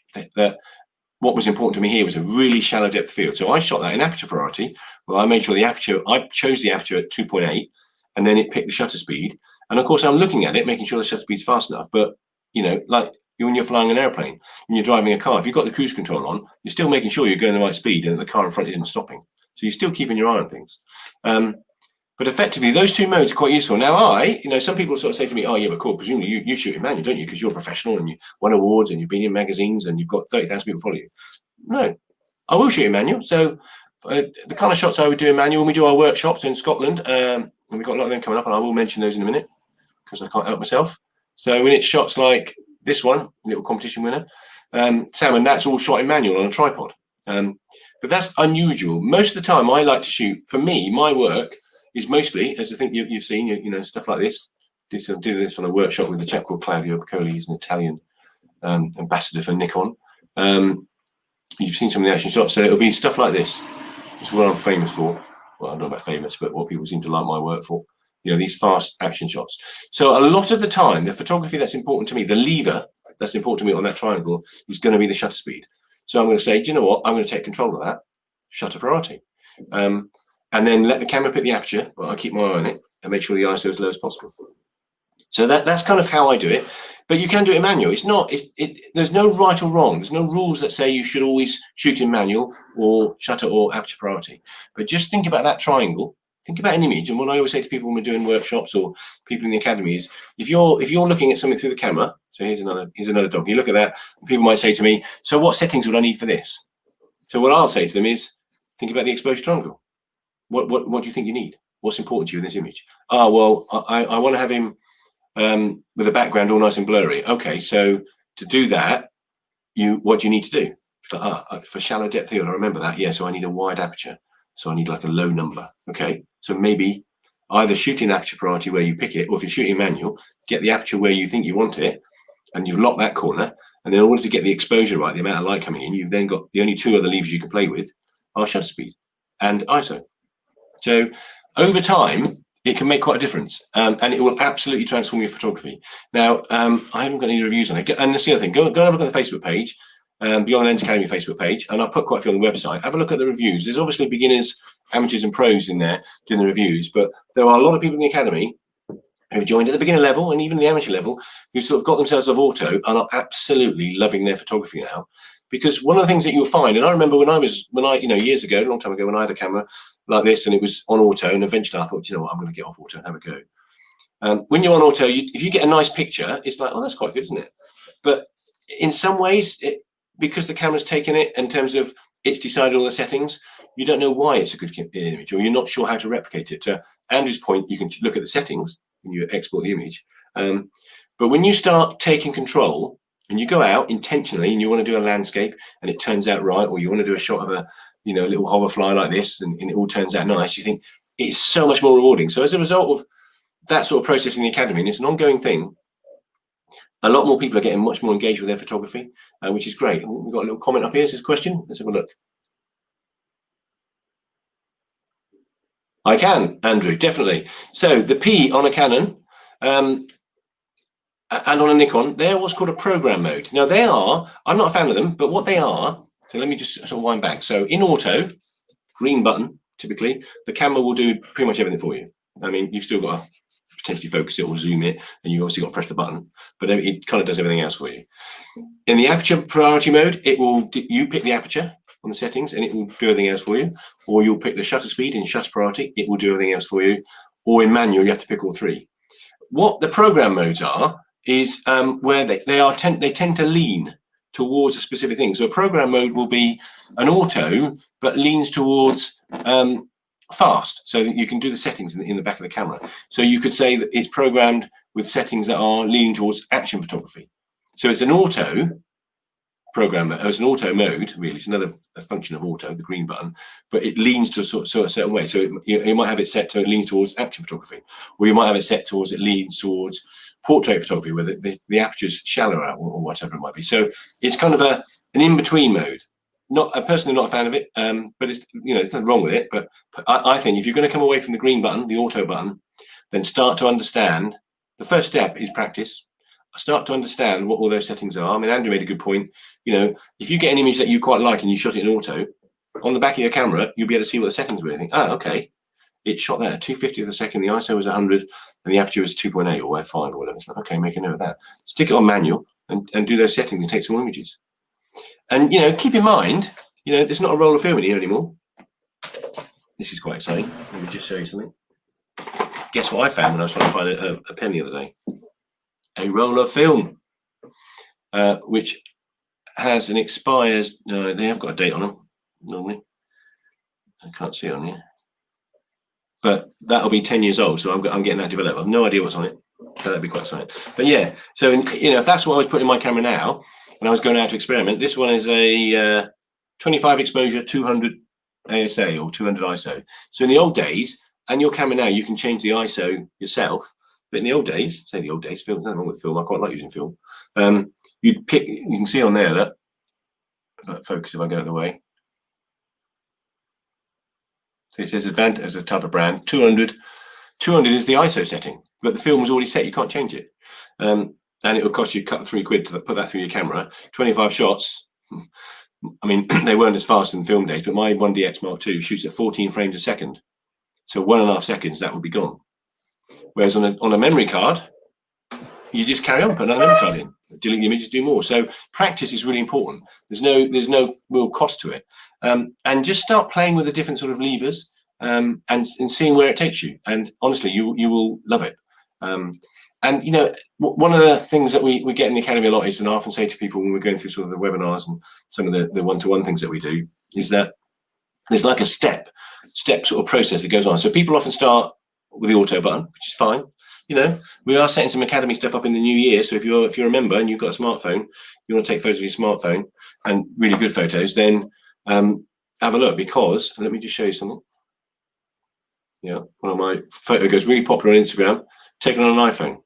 What was important to me here was a really shallow depth of field. So I shot that in aperture priority. Well, I made sure I chose the aperture at 2.8, and then it picked the shutter speed. And of course, I'm looking at it, making sure the shutter speed's fast enough. But, you know, like when you're flying an airplane, when you're driving a car, if you've got the cruise control on, you're still making sure you're going the right speed and that the car in front isn't stopping. So you're still keeping your eye on things. But effectively, those two modes are quite useful. Now, some people sort of say to me, oh, yeah, but cool, presumably you shoot in manual, don't you? Because you're a professional and you won awards and you've been in magazines and you've got 30,000 people follow you. No, I will shoot in manual. So the kind of shots I would do in manual, when we do our workshops in Scotland, and we've got a lot of them coming up, and I will mention those in a minute because I can't help myself. So when it's shots like this one, little competition winner, salmon, that's all shot in manual on a tripod. But that's unusual. Most of the time I like to shoot, for me, my work is mostly, as I think you've seen, you know, stuff like this. I did this on a workshop with a chap called Claudio Piccoli. He's an Italian ambassador for Nikon. You've seen some of the action shots, so it'll be stuff like this. It's what I'm famous for. Well, I don't know about famous, but what people seem to like my work for. You know, these fast action shots. So a lot of the time, the photography that's important to me, the lever that's important to me on that triangle is going to be the shutter speed. So I'm going to say, do you know what? I'm going to take control of that, shutter priority. And then let the camera pick the aperture, but I keep my eye on it and make sure the ISO is as low as possible. So that's kind of how I do it. But you can do it in manual. There's no right or wrong. There's no rules that say you should always shoot in manual or shutter or aperture priority. But just think about that triangle. Think about an image. And what I always say to people when we're doing workshops or people in the academy is, if you're looking at something through the camera, so here's another dog. You look at that, and people might say to me, so what settings would I need for this? So what I'll say to them is, think about the exposure triangle. What do you think you need? What's important to you in this image? Oh, well, I want to have him with the background all nice and blurry. Okay, so to do that, what do you need to do? It's like, for shallow depth field, I remember that. Yeah, so I need a wide aperture. So I need like a low number. Okay, so maybe either shoot in aperture priority where you pick it, or if you're shooting manual, get the aperture where you think you want it, and you've locked that corner. And then in order to get the exposure right, the amount of light coming in, you've then got the only two other levers you can play with are shutter speed and ISO. So over time, it can make quite a difference, and it will absolutely transform your photography. Now, I haven't got any reviews on it. And that's the other thing. Go and have a look at the Facebook page, Beyond Lens Academy Facebook page, and I've put quite a few on the website. Have a look at the reviews. There's obviously beginners, amateurs, and pros in there doing the reviews, but there are a lot of people in the academy who've joined at the beginner level and even the amateur level who sort of got themselves off auto and are absolutely loving their photography now. Because one of the things that you'll find, and I remember when I years ago, a long time ago, when I had a camera like this and it was on auto, and eventually I thought, you know what, I'm going to get off auto and have a go. When you're on auto, if you get a nice picture, it's like, oh, that's quite good, isn't it? But in some ways, because the camera's taken it in terms of it's decided all the settings, you don't know why it's a good image, or you're not sure how to replicate it. To Andrew's point, you can look at the settings when you export the image. But when you start taking control, and you go out intentionally and you want to do a landscape and it turns out right, or you want to do a shot of a little hoverfly like this and it all turns out nice, you think it's so much more rewarding. So as a result of that sort of process in the academy, and it's an ongoing thing, A lot more people are getting much more engaged with their photography, which is great. We've got a little comment up here. Is this a question? Let's have a look. I can, Andrew, definitely. So the P on a Canon and on a Nikon, they're what's called a program mode. Now they are, I'm not a fan of them, but what they are, so let me just sort of wind back. So in auto, green button, typically, the camera will do pretty much everything for you. I mean, you've still got to potentially focus it or zoom it, and you've obviously got to press the button, but it kind of does everything else for you. In the aperture priority mode, you pick the aperture on the settings and it will do everything else for you, or you'll pick the shutter speed in shutter priority, it will do everything else for you, or in manual, you have to pick all three. What the program modes are is where they tend to lean towards a specific thing. So a program mode will be an auto, but leans towards fast, so that you can do the settings in the back of the camera. So you could say that it's programmed with settings that are leaning towards action photography. So it's an auto program, it's an auto mode, really. It's another function of auto, the green button, but it leans to a certain way. So you might have it set to it leans towards action photography, or you might have it set towards it leans towards portrait photography, where the aperture's shallower or whatever it might be. So it's kind of an in-between mode. Personally not a fan of it, but it's, there's nothing wrong with it. But I think if you're going to come away from the green button, the auto button, then start to understand. The first step is practice. Start to understand what all those settings are. I mean, Andrew made a good point. If you get an image that you quite like and you shot it in auto, on the back of your camera, you'll be able to see what the settings were. You think, okay, it shot there at 250th of a second, the ISO was 100, and the aperture was 2.8 or f5 or whatever. It's like, okay, make a note of that. Stick it on manual and do those settings and take some images. And, keep in mind, there's not a roll of film in here anymore. This is quite exciting. Let me just show you something. Guess what I found when I was trying to find a pen the other day? A roll of film, which has an expires. They have got a date on them normally. I can't see it on here, but that'll be 10 years old. So I'm getting that developed. I've no idea what's on it. So that'd be quite exciting. But yeah, so if that's what I was putting in my camera now, when I was going out to experiment, this one is a 25 exposure, 200 ASA or 200 ISO. So in the old days, and your camera now, you can change the ISO yourself. But in the old days, film, there's nothing wrong with film. I quite like using film. You can see on there that focus if I get out of the way. So it says advanced as a type of brand. 200 is the ISO setting, but the film was already set. You can't change it. And it would cost you cut £3 to put that through your camera. 25 shots. I mean, they weren't as fast in film days, but my 1DX Mark II shoots at 14 frames a second. So 1.5 seconds, that would be gone. Whereas on a memory card, you just carry on, put another memory card in, delete the images, do more. So practice is really important. There's no real cost to it, and just start playing with the different sort of levers and seeing where it takes you. And honestly, you will love it. And one of the things that we get in the academy a lot is, and I often say to people when we're going through sort of the webinars and some of the one-to-one things that we do, is that there's like a step sort of process that goes on. So people often start with the auto button, which is fine. We are setting some academy stuff up in the new year. So if you're a member and you've got a smartphone, you want to take photos of your smartphone and really good photos, then have a look, because let me just show you something. Yeah, one of my photos goes really popular on Instagram, taken on an iPhone.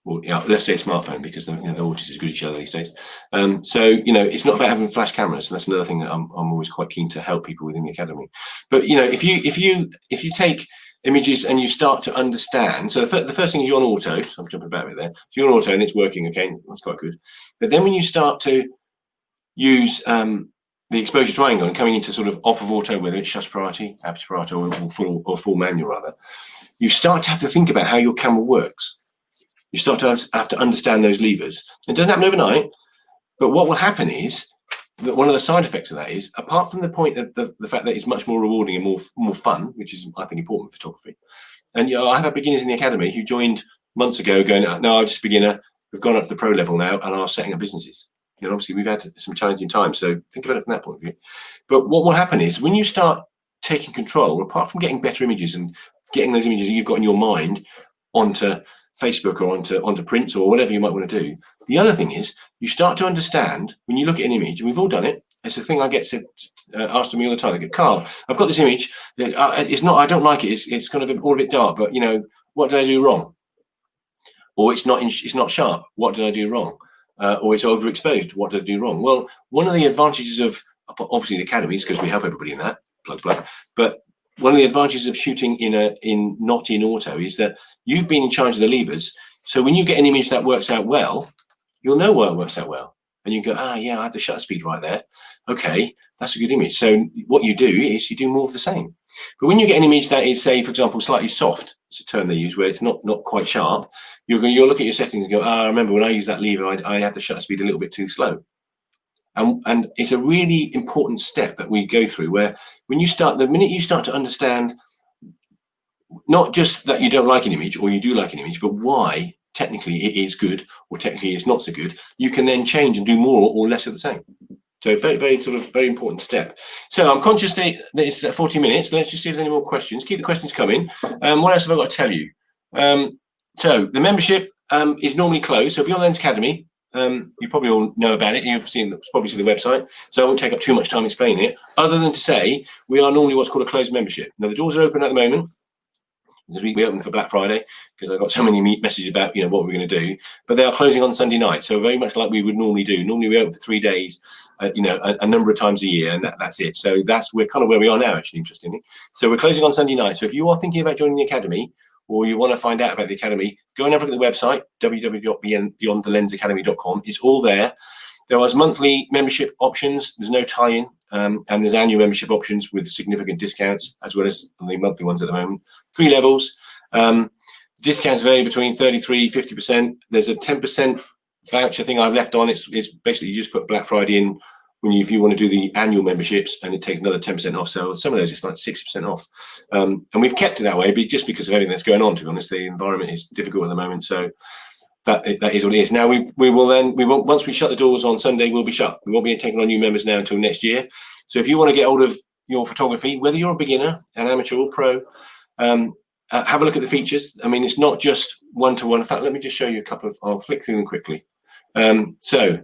Well, yeah, let's say a smartphone, because they're all just as good as each other these days. So it's not about having flash cameras. And that's another thing that I'm always quite keen to help people within the academy. But if you take images and you start to understand, so the first thing is you're on auto. So I'm jumping back a bit there. So you're on auto and it's working. Okay, that's quite good. But then when you start to use the exposure triangle and coming into sort of off of auto, whether it's shutter priority, aperture priority, or full manual rather, you start to have to think about how your camera works. You start to have to understand those levers. It doesn't happen overnight, but what will happen is that one of the side effects of that is, apart from the point of the fact that it's much more rewarding and more fun, which is, I think, important for photography. And I have beginners in the academy who joined months ago going, no, I'm just a beginner. We've gone up to the pro level now and are setting up businesses. Obviously, we've had some challenging times, so think about it from that point of view. But what will happen is, when you start taking control, apart from getting better images and getting those images that you've got in your mind onto Facebook or onto prints or whatever you might want to do, the other thing is you start to understand when you look at an image, and we've all done it. It's a thing I get asked of me all the time. They go, Carl, I've got this image. I don't like it. It's kind of all a bit dark, but what did I do wrong? or it's not sharp. What did I do wrong? Or it's overexposed. What did I do wrong? Well, one of the advantages of obviously the academies, because we help everybody in that, plug, but one of the advantages of shooting not in auto is that you've been in charge of the levers. So when you get an image that works out well, you'll know why it works out well. And you go, yeah, I had the shutter speed right there. Okay, that's a good image. So what you do is you do more of the same. But when you get an image that is, say, for example, slightly soft, it's a term they use, where it's not quite sharp, you'll look at your settings and go, I remember when I used that lever, I had the shutter speed a little bit too slow. And it's a really important step that we go through, where the minute you start to understand not just that you don't like an image or you do like an image, but why technically it is good or technically it's not so good, you can then change and do more or less of the same. So very, very very important step. So I'm conscious that it's 40 minutes. Let's just see if there's any more questions. Keep the questions coming. What else have I got to tell you? So the membership is normally closed. So Beyond the Lens Academy, you probably all know about it. You've probably seen the website. So I won't take up too much time explaining it, other than to say we are normally what's called a closed membership. Now the doors are open at the moment, because we opened for Black Friday, because I got so many messages about what we're going to do, but they are closing on Sunday night, so very much like we would normally do. Normally we open for 3 days, a number of times a year, and that's it. So we're kind of where we are now, actually, interestingly. So we're closing on Sunday night. So if you are thinking about joining the academy, or you want to find out about the academy, go and have a look at the website, www.beyondthelensacademy.com. It's all there. There are monthly membership options. There's no tie-in, and there's annual membership options with significant discounts, as well as the monthly ones at the moment. 3 levels. Discounts vary between 33%, 50%. There's a 10% voucher thing I've left on. It's basically you just put Black Friday in if you want to do the annual memberships, and it takes another 10% off. So some of those it's like 60% off. And we've kept it that way, but just because of everything that's going on, to be honest. The environment is difficult at the moment, so that is what it is. Now we won't, once we shut the doors on Sunday, we'll be shut. We won't be taking on new members now until next year. So if you want to get hold of your photography, whether you're a beginner, an amateur or pro, have a look at the features. I mean, it's not just one-to-one. In fact, let me just show you a couple of, I'll flick through them quickly. So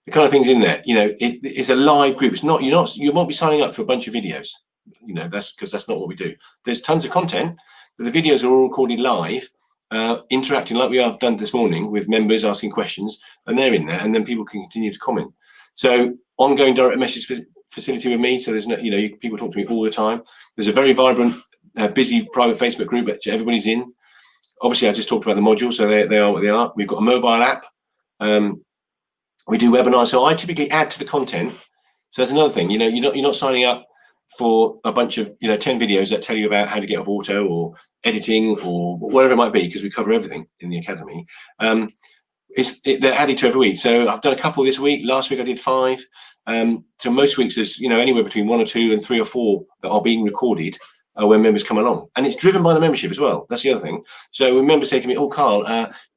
the kind of things in there, it's a live group. It's not, you won't be signing up for a bunch of videos. That's because that's not what we do. There's tons of content, but the videos are all recorded live, interacting like we have done this morning with members asking questions, and they're in there, and then people can continue to comment. So ongoing direct message facility with me. So there's no, people talk to me all the time. There's a very vibrant, busy private Facebook group that everybody's in. Obviously, I just talked about the modules, so they are what they are. We've got a mobile app. We do webinars, so I typically add to the content. So that's another thing. You're not signing up for a bunch of 10 videos that tell you about how to get off auto or editing or whatever it might be, because we cover everything in the academy. They're added to every week. So I've done a couple this week. Last week I did 5. So most weeks there's anywhere between 1 or 2 and 3 or 4 that are being recorded when members come along, and it's driven by the membership as well. That's the other thing. So when members say to me, "Oh, Carl,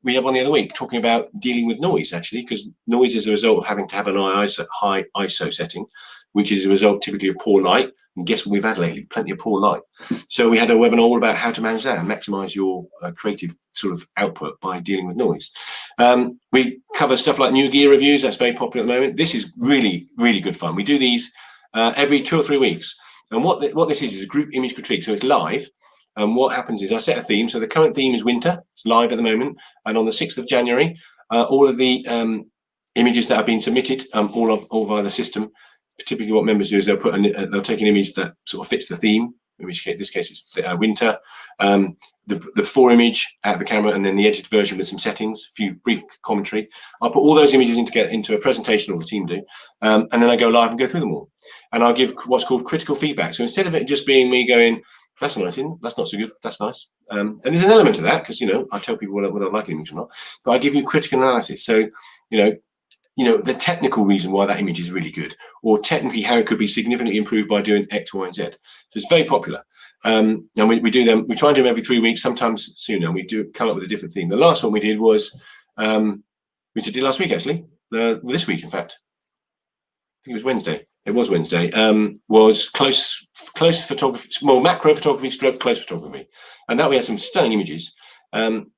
we had one the other week talking about dealing with noise, actually, because noise is a result of having to have an high ISO setting, which is a result typically of poor light. And guess what we've had lately? Plenty of poor light. So we had a webinar all about how to manage that and maximize your creative sort of output by dealing with noise. We cover stuff like new gear reviews. That's very popular at the moment. This is really, really good fun. We do these every 2 or 3 weeks. And what this is a group image critique. So it's live. And what happens is I set a theme. So the current theme is winter. It's live at the moment. And on the 6th of January, all of the images that have been submitted, all via the system, typically what members do is they'll take an image that sort of fits the theme. In this case, it's winter. The 4 image out of the camera, and then the edited version with some settings, a few brief commentary. I'll put all those images into a presentation, or the team do, and then I go live and go through them all. And I'll give what's called critical feedback. So instead of it just being me going, "That's nice, that's not so good, that's nice," and there's an element to that, because I tell people whether I like an image or not, but I give you critical analysis. So the technical reason why that image is really good, or technically how it could be significantly improved by doing X, Y, and Z. So it's very popular. And we do them. We try and do them every 3 weeks, sometimes sooner. And we do come up with a different theme. The last one we did was, which I did last week, actually. This week, in fact. I think it was Wednesday. It was Wednesday. Was close photography, well, macro photography stroke close photography. And that we had some stunning images. And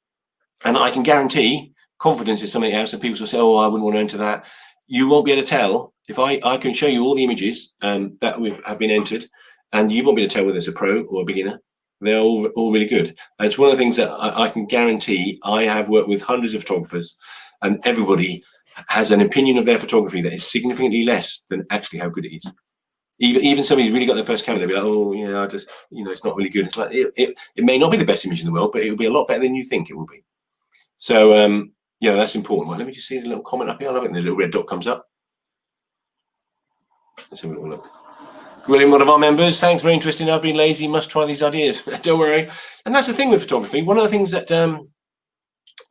I can guarantee confidence is something else, and people will say, "Oh, I wouldn't want to enter that." You won't be able to tell. If I can show you all the images that have been entered, and you won't be able to tell whether it's a pro or a beginner. They're all really good. And it's one of the things that I can guarantee. I have worked with hundreds of photographers, and everybody has an opinion of their photography that is significantly less than actually how good it is. Even somebody who's really got their first camera, they'll be like, oh, yeah, I just, it's not really good. It's like, it may not be the best image in the world, but it will be a lot better than you think it will be. So, that's important. Well, let me just see, there's a little comment up here. I love it. And the little red dot comes up. Let's have a little look. William, one of our members, thanks, very interesting. I've been lazy, must try these ideas. Don't worry. And that's the thing with photography. One of the things that I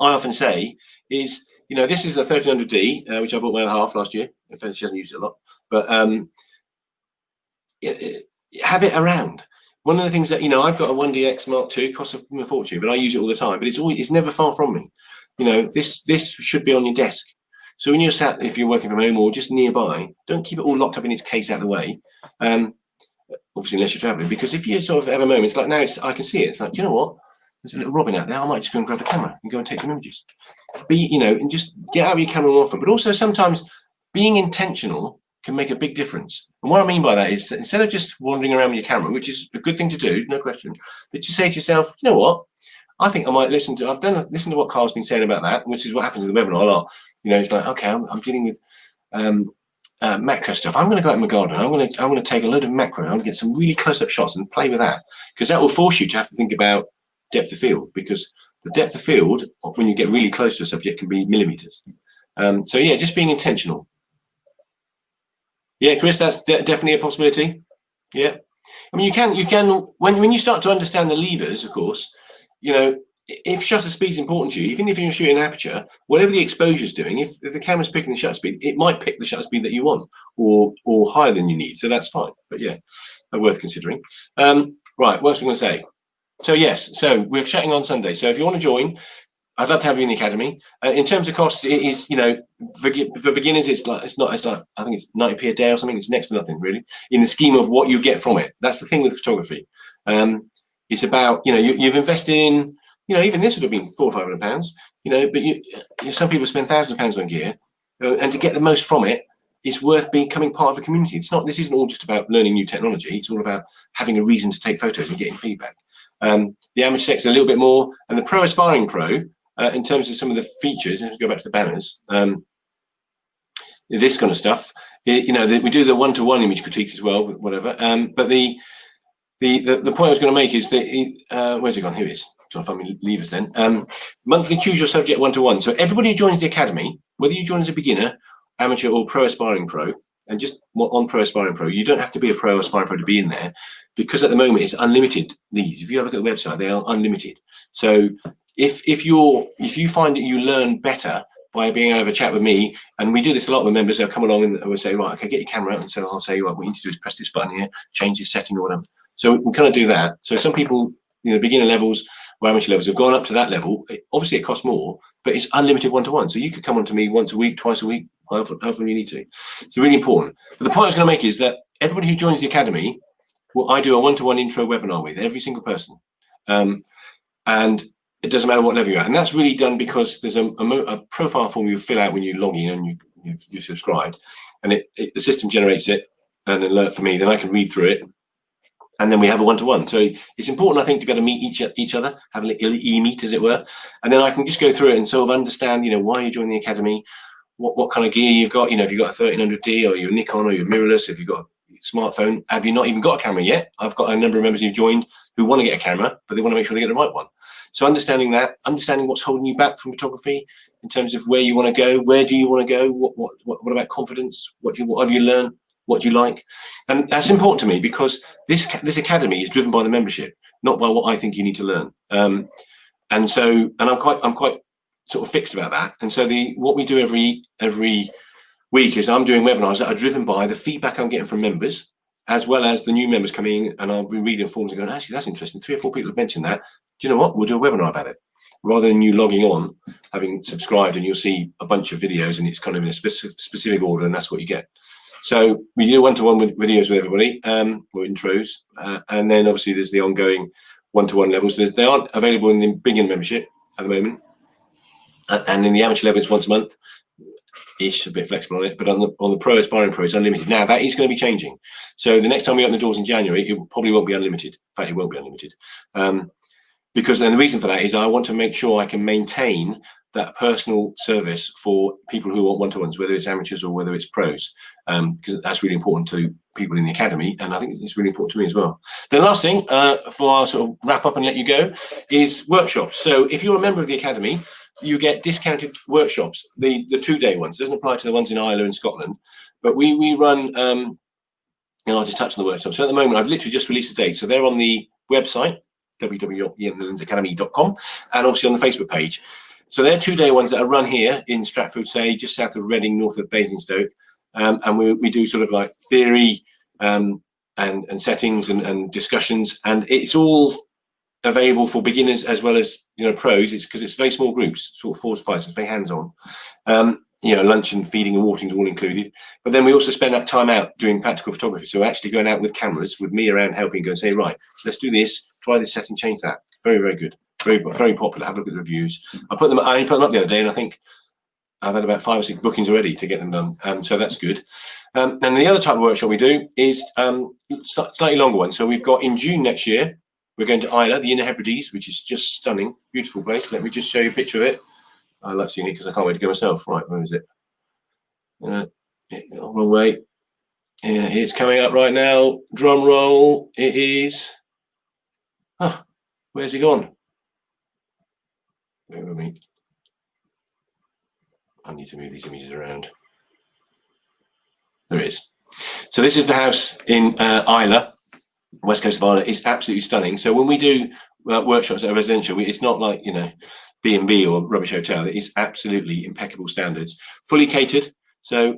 often say is, this is a 1300D, which I bought my other half last year. In fact, she hasn't used it a lot, but have it around. One of the things that, I've got a 1DX Mark II, costs a fortune, but I use it all the time, but it's never far from me. This should be on your desk. So when you're sat, if you're working from home or just nearby, don't keep it all locked up in its case out of the way. Obviously, unless you're traveling, because if you sort of have a moment, it's like now I can see it. It's like, do you know what? There's a little robin out there. I might just go and grab the camera and go and take some images. And just get out of your camera often. But also sometimes being intentional can make a big difference. And what I mean by that is instead of just wandering around with your camera, which is a good thing to do, no question, but you say to yourself, you know what? I think I might listen to what Carl's been saying about that, which is what happens in the webinar a lot. It's like, okay, I'm dealing with macro stuff. I'm going to go out in my garden. I'm going to take a load of macro. I'm going to get some really close-up shots and play with that, because that will force you to have to think about depth of field, because the depth of field when you get really close to a subject can be millimeters. So yeah, just being intentional. Yeah, Chris, that's definitely a possibility. Yeah, I mean, you can when you start to understand the levers, of course. If shutter speed is important to you, even if you're shooting an aperture, whatever the exposure is doing, if the camera's picking the shutter speed, it might pick the shutter speed that you want, or higher than you need. So that's fine. But yeah, worth considering. Right, what else are we going to say? So yes, so we're chatting on Sunday. So if you want to join, I'd love to have you in the academy. In terms of costs, it is, for beginners, it's like I think it's 90p a day or something. It's next to nothing really in the scheme of what you get from it. That's the thing with photography. It's about, you've invested in, even this would have been £400 or £500, but some people spend thousands of pounds on gear, and to get the most from it, it's worth becoming part of a community. This isn't all just about learning new technology. It's all about having a reason to take photos and getting feedback. The amateur sector is a little bit more, and the Pro Aspiring Pro, in terms of some of the features, let's go back to the banners, this kind of stuff, we do the one-to-one image critiques as well, whatever. But the point I was going to make is that, where's it gone? Here it is. Trying to find me levers then. Monthly choose your subject one-to-one. So everybody who joins the academy, whether you join as a beginner, amateur or Pro Aspiring Pro, and just on Pro Aspiring Pro, you don't have to be a Pro Aspiring Pro to be in there, because at the moment it's unlimited. If you have a look at the website, they are unlimited. So if you find that you learn better by being able to have a chat with me, and we do this a lot with members, they'll come along and we'll say, right, okay, get your camera out, and so I'll say, right, what you need to do is press this button here, change this setting or whatever. So we kind of do that. So some people, beginner levels or amateur levels have gone up to that level. Obviously it costs more, but it's unlimited one-to-one. So you could come on to me once a week, twice a week, however you need to. It's really important. But the point I was going to make is that everybody who joins the academy, I do a one-to-one intro webinar with every single person. And it doesn't matter what level you're at. And that's really done because there's a profile form you fill out when you log in and you've subscribed. And the system generates it, an alert for me, then I can read through it. And then we have a one-to-one. So it's important, I think, to be able to meet each other, have a little e-meet, as it were. And then I can just go through it and sort of understand, why you joined the academy, what kind of gear you've got. If you've got a 1300D or you're Nikon or you're mirrorless, if you've got a smartphone, have you not even got a camera yet? I've got a number of members who've joined who want to get a camera, but they want to make sure they get the right one. So understanding what's holding you back from photography in terms of where you want to go, where do you want to go, what about confidence, what have you learned? What do you like? And that's important to me because this academy is driven by the membership, not by what I think you need to learn. And I'm quite sort of fixed about that. And so what we do every week is I'm doing webinars that are driven by the feedback I'm getting from members, as well as the new members coming in, and I'll be reading forms and going, actually, that's interesting. 3 or 4 people have mentioned that. Do you know what? We'll do a webinar about it. Rather than you logging on, having subscribed, and you'll see a bunch of videos and it's kind of in a specific order, and that's what you get. So we do one-to-one videos with everybody, or intros, and then obviously there's the ongoing one-to-one levels. They aren't available in the beginner membership at the moment, and in the amateur level it's once a month. ish, a bit flexible on it, but on the Pro, Aspiring Pro, it's unlimited. Now that is going to be changing. So the next time we open the doors in January, it probably won't be unlimited. In fact, it won't be unlimited. Because then the reason for that is I want to make sure I can maintain that personal service for people who want one-to-ones, whether it's amateurs or whether it's pros, because that's really important to people in the academy, and I think it's really important to me as well. The last thing for our sort of wrap up and let you go is workshops. So if you're a member of the academy, you get discounted workshops, the 2-day ones. It doesn't apply to the ones in Ireland and Scotland, but we run, I'll just touch on the workshops. So at the moment, I've literally just released a date. So they're on the website, www.ianlillinsacademy.com, and obviously on the Facebook page. So they're 2-day ones that are run here in Stratford, say just south of Reading, north of Basingstoke, and we do sort of like theory and settings and discussions, and it's all available for beginners as well as pros. It's because it's very small groups, sort of 4 to 5, so it's very hands-on. Lunch and feeding and watering's all included. But then we also spend that time out doing practical photography. So we're actually going out with cameras with me around helping, go and say, right, let's do this, try this setting, change that. Very, very good. Very, very popular. Have a look at the reviews. I only put them up the other day, and I think I've had about 5 or 6 bookings already to get them done. So that's good. And the other type of workshop we do is slightly longer one. So we've got in June next year, we're going to Islay, the Inner Hebrides, which is just stunning, beautiful place. Let me just show you a picture of it. I like seeing it because I can't wait to go myself. Right, where is it? Wrong way. Yeah, it's coming up right now. Drum roll. It is. Oh, where's it gone? Wait with me. I need to move these images around. There it is. So this is the house in Islay, west coast of Ireland. It's absolutely stunning. So when we do workshops at a residential, it's not like B&B or rubbish hotel. It's absolutely impeccable standards, fully catered. So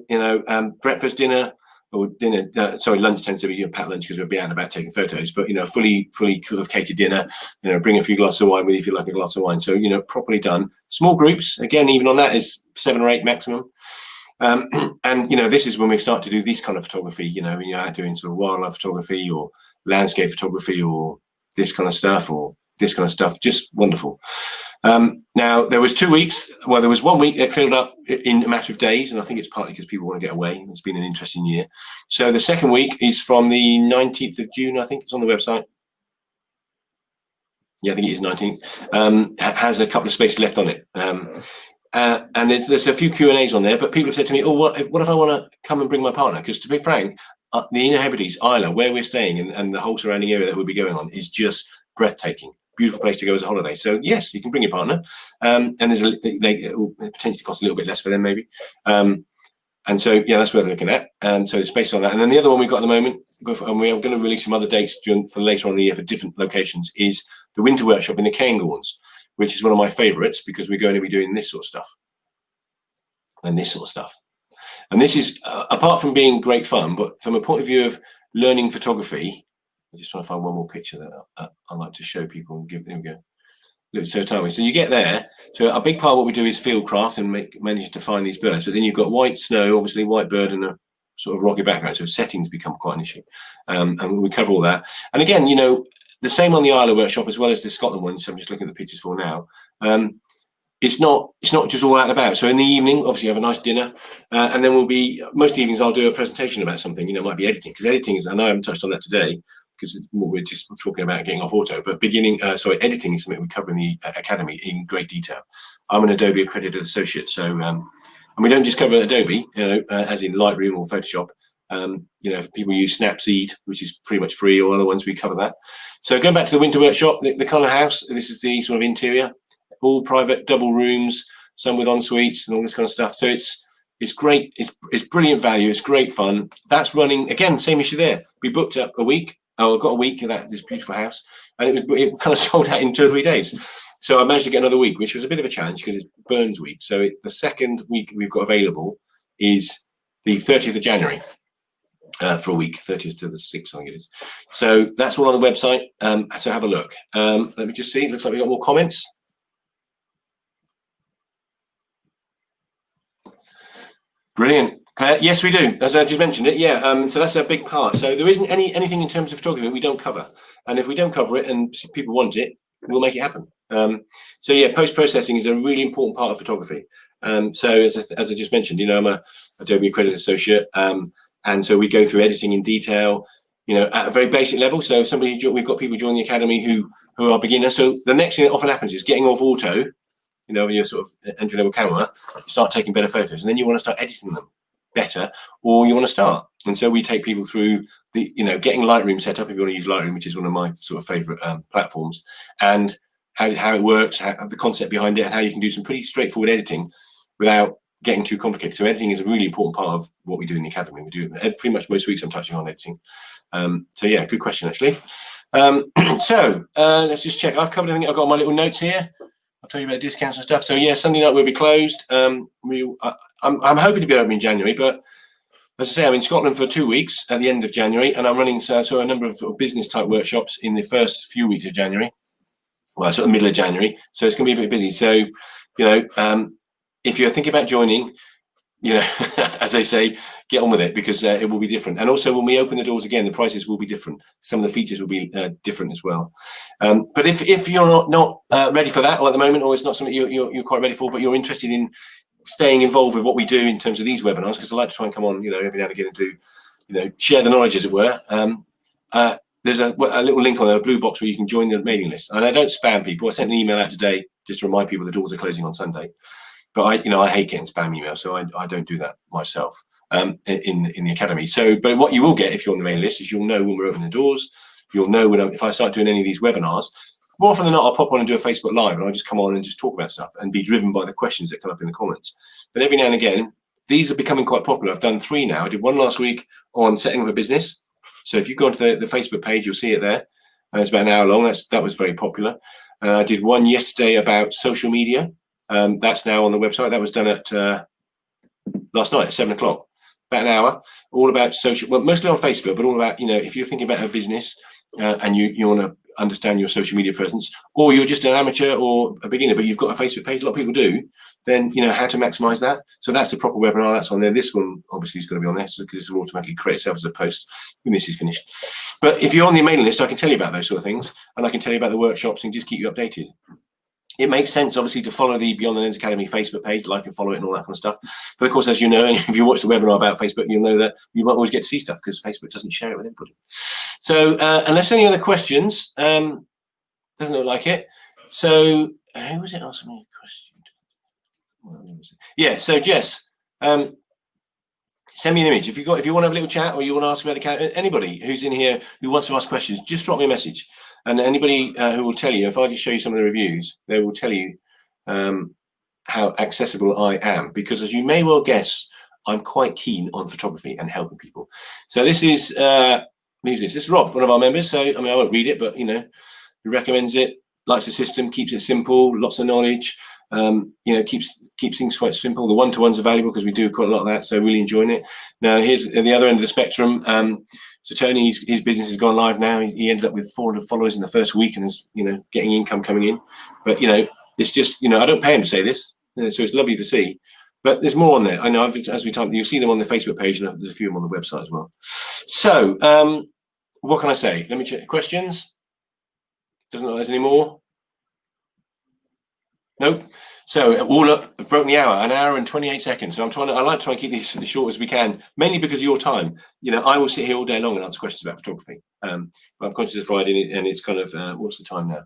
breakfast, dinner, or lunch tends to be packed lunch because we'll be out and about taking photos. But fully sort of catered dinner. Bring a few glasses of wine with you if you like a glass of wine. So properly done. Small groups again. Even on that is 7 or 8 maximum. And this is when we start to do this kind of photography. When you're out doing sort of wildlife photography or landscape photography or this kind of stuff or this kind of stuff. Just wonderful. Now there was 2 weeks. Well, there was 1 week that filled up in a matter of days, and I think it's partly because people want to get away. It's been an interesting year. So the second week is from the 19th of June. I think it's on the website. Yeah, I think it is 19th. Has a couple of spaces left on it. And there's a few Q&As on there, but people have said to me, "Oh, what if I want to come and bring my partner?" Because to be frank, the Inner Hebrides, Islay, where we're staying, and the whole surrounding area that we'll be going on is just breathtaking. Beautiful place to go as a holiday. So yes, you can bring your partner, and it will potentially cost a little bit less for them, maybe. And so yeah, that's worth looking at. And so it's based on that. And then the other one we've got at the moment, and we are going to release some other dates for later on in the year for different locations, is the winter workshop in the Cairngorms, which is one of my favourites because we're going to be doing this sort of stuff and this sort of stuff. And this is apart from being great fun, but from a point of view of learning photography. I'm just trying to find one more picture that I like to show people and give. There we go. So tell me. So you get there. So a big part of what we do is field craft and manage to find these birds. But then you've got white snow, obviously white bird, and a sort of rocky background. So settings become quite an issue, and we cover all that. And again, the same on the Islay workshop as well as the Scotland one. So I'm just looking at the pictures for now. It's not just all out and about. So in the evening, obviously, you have a nice dinner, and then most evenings I'll do a presentation about something. It might be editing, because editing is. I know I haven't touched on that today, because we're just talking about getting off auto, but editing is something we cover in the academy in great detail. I'm an Adobe accredited associate, so and we don't just cover Adobe, as in Lightroom or Photoshop. If people use Snapseed, which is pretty much free, or other ones, we cover that. So going back to the winter workshop, the Colour House. This is the sort of interior, all private, double rooms, some with en suites and all this kind of stuff. So it's great. It's brilliant value. It's great fun. That's running again. Same issue there. We booked up a week. I got a week of this beautiful house, and it kind of sold out in 2 or 3 days. So I managed to get another week, which was a bit of a challenge because it's Burns week. So the second week we've got available is the 30th of January for a week, 30th to the 6th, I think it is. So that's all on the website. So have a look. Let me just see. It looks like we've got more comments. Brilliant. Yes, we do. As I just mentioned it, yeah. So that's a big part. So there isn't anything in terms of photography we don't cover, and if we don't cover it and people want it, we'll make it happen. So yeah, post-processing is a really important part of photography. So as I just mentioned, I'm a Adobe accredited associate, and so we go through editing in detail, at a very basic level. So if we've got people join the academy who are beginners. So the next thing that often happens is getting off auto, when you're sort of entry level camera, you start taking better photos, and then you want to start editing them better, or you want to start. And so we take people through the, getting Lightroom set up, if you want to use Lightroom, which is one of my sort of favorite platforms, and how it works, the concept behind it, and how you can do some pretty straightforward editing without getting too complicated. So editing is a really important part of what we do in the academy. We do pretty much most weeks I'm touching on editing. So yeah, good question actually. So let's just check. I've covered everything. I've got my little notes here. I'll tell you about discounts and stuff. So yeah, Sunday night will be closed. I'm hoping to be open in January, but as I say, I'm in Scotland for 2 weeks at the end of January, and I'm running so a number of business type workshops in the first few weeks of January. Well, sort of middle of January. So it's going to be a bit busy. So, if you're thinking about joining, as they say, get on with it, because it will be different. And also, when we open the doors again, the prices will be different. Some of the features will be different as well. But if you're not ready for that, or at the moment, or it's not something you're quite ready for, but you're interested in staying involved with what we do in terms of these webinars, because I like to try and come on, every now and again and do, share the knowledge, as it were. There's a little link on a blue box where you can join the mailing list. And I don't spam people. I sent an email out today just to remind people the doors are closing on Sunday. But I hate getting spam emails, so I don't do that myself in the academy. So, but what you will get if you're on the mailing list is you'll know when we're opening the doors. You'll know if I start doing any of these webinars. More often than not, I'll pop on and do a Facebook Live, and I'll just come on and just talk about stuff and be driven by the questions that come up in the comments. But every now and again, these are becoming quite popular. I've done 3 now. I did one last week on setting up a business. So if you go onto the Facebook page, you'll see it there. And it's about an hour long. That was very popular. I did one yesterday about social media. That's now on the website. That was done at last night at 7 o'clock. About an hour, all about social, well, mostly on Facebook, but all about, if you're thinking about a business and you want to understand your social media presence, or you're just an amateur or a beginner, but you've got a Facebook page, a lot of people do, then, how to maximize that. So that's the proper webinar. That's on there. This one obviously is going to be on there, because this will automatically create itself as a post when this is finished. But if you're on the mailing list, I can tell you about those sort of things, and I can tell you about the workshops and just keep you updated. It makes sense, obviously, to follow the Beyond the Lens Academy Facebook page, like and follow it and all that kind of stuff. But of course, as you know, and if you watch the webinar about Facebook, you'll know that you won't always get to see stuff because Facebook doesn't share it with everybody. So unless any other questions, doesn't look like it. So who was it asking me a question? Yeah, so Jess, send me an image. If you want to have a little chat, or you want to ask about the account, anybody who's in here who wants to ask questions, just drop me a message. And anybody who will tell you, if I just show you some of the reviews, they will tell you how accessible I am. Because as you may well guess, I'm quite keen on photography and helping people. So this is who's this? This is Rob, one of our members. So I won't read it, but he recommends it, likes the system, keeps it simple, lots of knowledge. Keeps things quite simple. The one-to-ones are valuable because we do quite a lot of that. So really enjoying it. Now here's at the other end of the spectrum. So Tony, his business has gone live now. He ended up with 400 followers in the first week, and is getting income coming in. But it's just I don't pay him to say this, so it's lovely to see. But there's more on there. I know as we type, you'll see them on the Facebook page, and there's a few of them on the website as well. So what can I say? Let me check questions. Doesn't look like there's any more. Nope. So all up, I've broken the hour, an hour and 28 seconds. So I like to try and keep these as short as we can, mainly because of your time. I will sit here all day long and answer questions about photography. But I'm conscious of Friday, and it's kind of, what's the time now?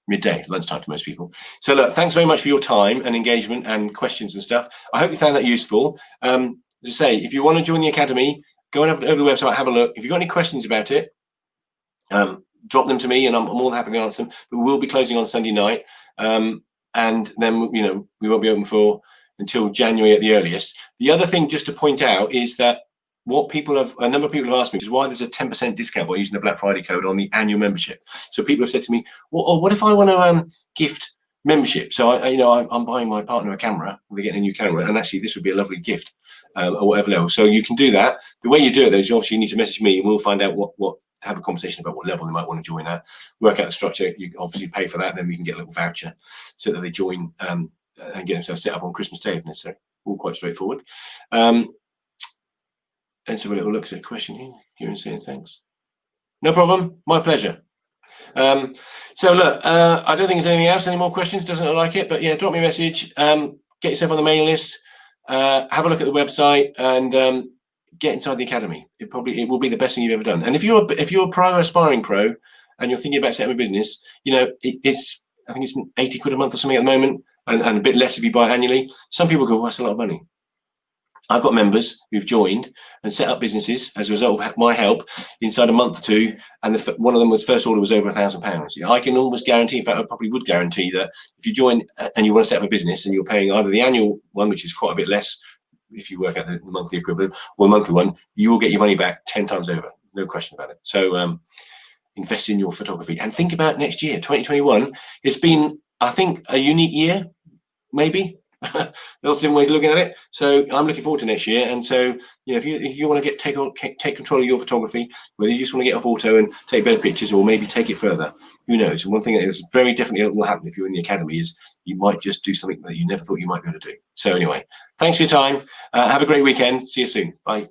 Midday, lunchtime for most people. So look, thanks very much for your time and engagement and questions and stuff. I hope you found that useful. As I say, if you want to join the academy, go and over the website, have a look. If you've got any questions about it, drop them to me, and I'm more than happy to answer them. But we will be closing on Sunday night. And then, we won't be open until January at the earliest. The other thing just to point out is that a number of people have asked me is why there's a 10% discount by using the Black Friday code on the annual membership. So people have said to me, well, what if I want to gift membership? So I'm buying my partner a camera. We're getting a new camera, and actually this would be a lovely gift at whatever level. So you can do that. The way you do it, though, is obviously you need to message me, and we'll find out have a conversation about what level they might want to join at, work out the structure. You obviously pay for that, then we can get a little voucher so that they join and get themselves set up on Christmas Day if necessary. All quite straightforward. Let's have a little look at the question here. Kieran saying thanks. No problem. My pleasure. So look, I don't think there's anything else. Any more questions? Doesn't look like it. But yeah, drop me a message. get yourself on the mailing list, have a look at the website, and get inside the academy. It will be the best thing you've ever done. And if you're a pro, aspiring pro, and you're thinking about setting up a business, you know, I think it's 80 quid a month or something at the moment, and a bit less if you buy it annually. Some people go, well, that's a lot of money. I've got members who've joined and set up businesses as a result of my help inside a month or two, and one of them was first order was over £1,000. I can almost guarantee, in fact, I probably would guarantee that if you join and you want to set up a business and you're paying either the annual one, which is quite a bit less if you work out the monthly equivalent, or the monthly one, you will get your money back 10 times over, no question about it. So invest in your photography and think about next year, 2021. It's been, I think, a unique year, maybe. Lots of different ways of looking at it. So I'm looking forward to next year. And so, you know, if you want to take control of your photography, whether you just want to get off auto and take better pictures, or maybe take it further, who knows? And one thing that is very definitely will happen if you're in the academy is you might just do something that you never thought you might be able to do. So anyway, thanks for your time. Have a great weekend. See you soon. Bye.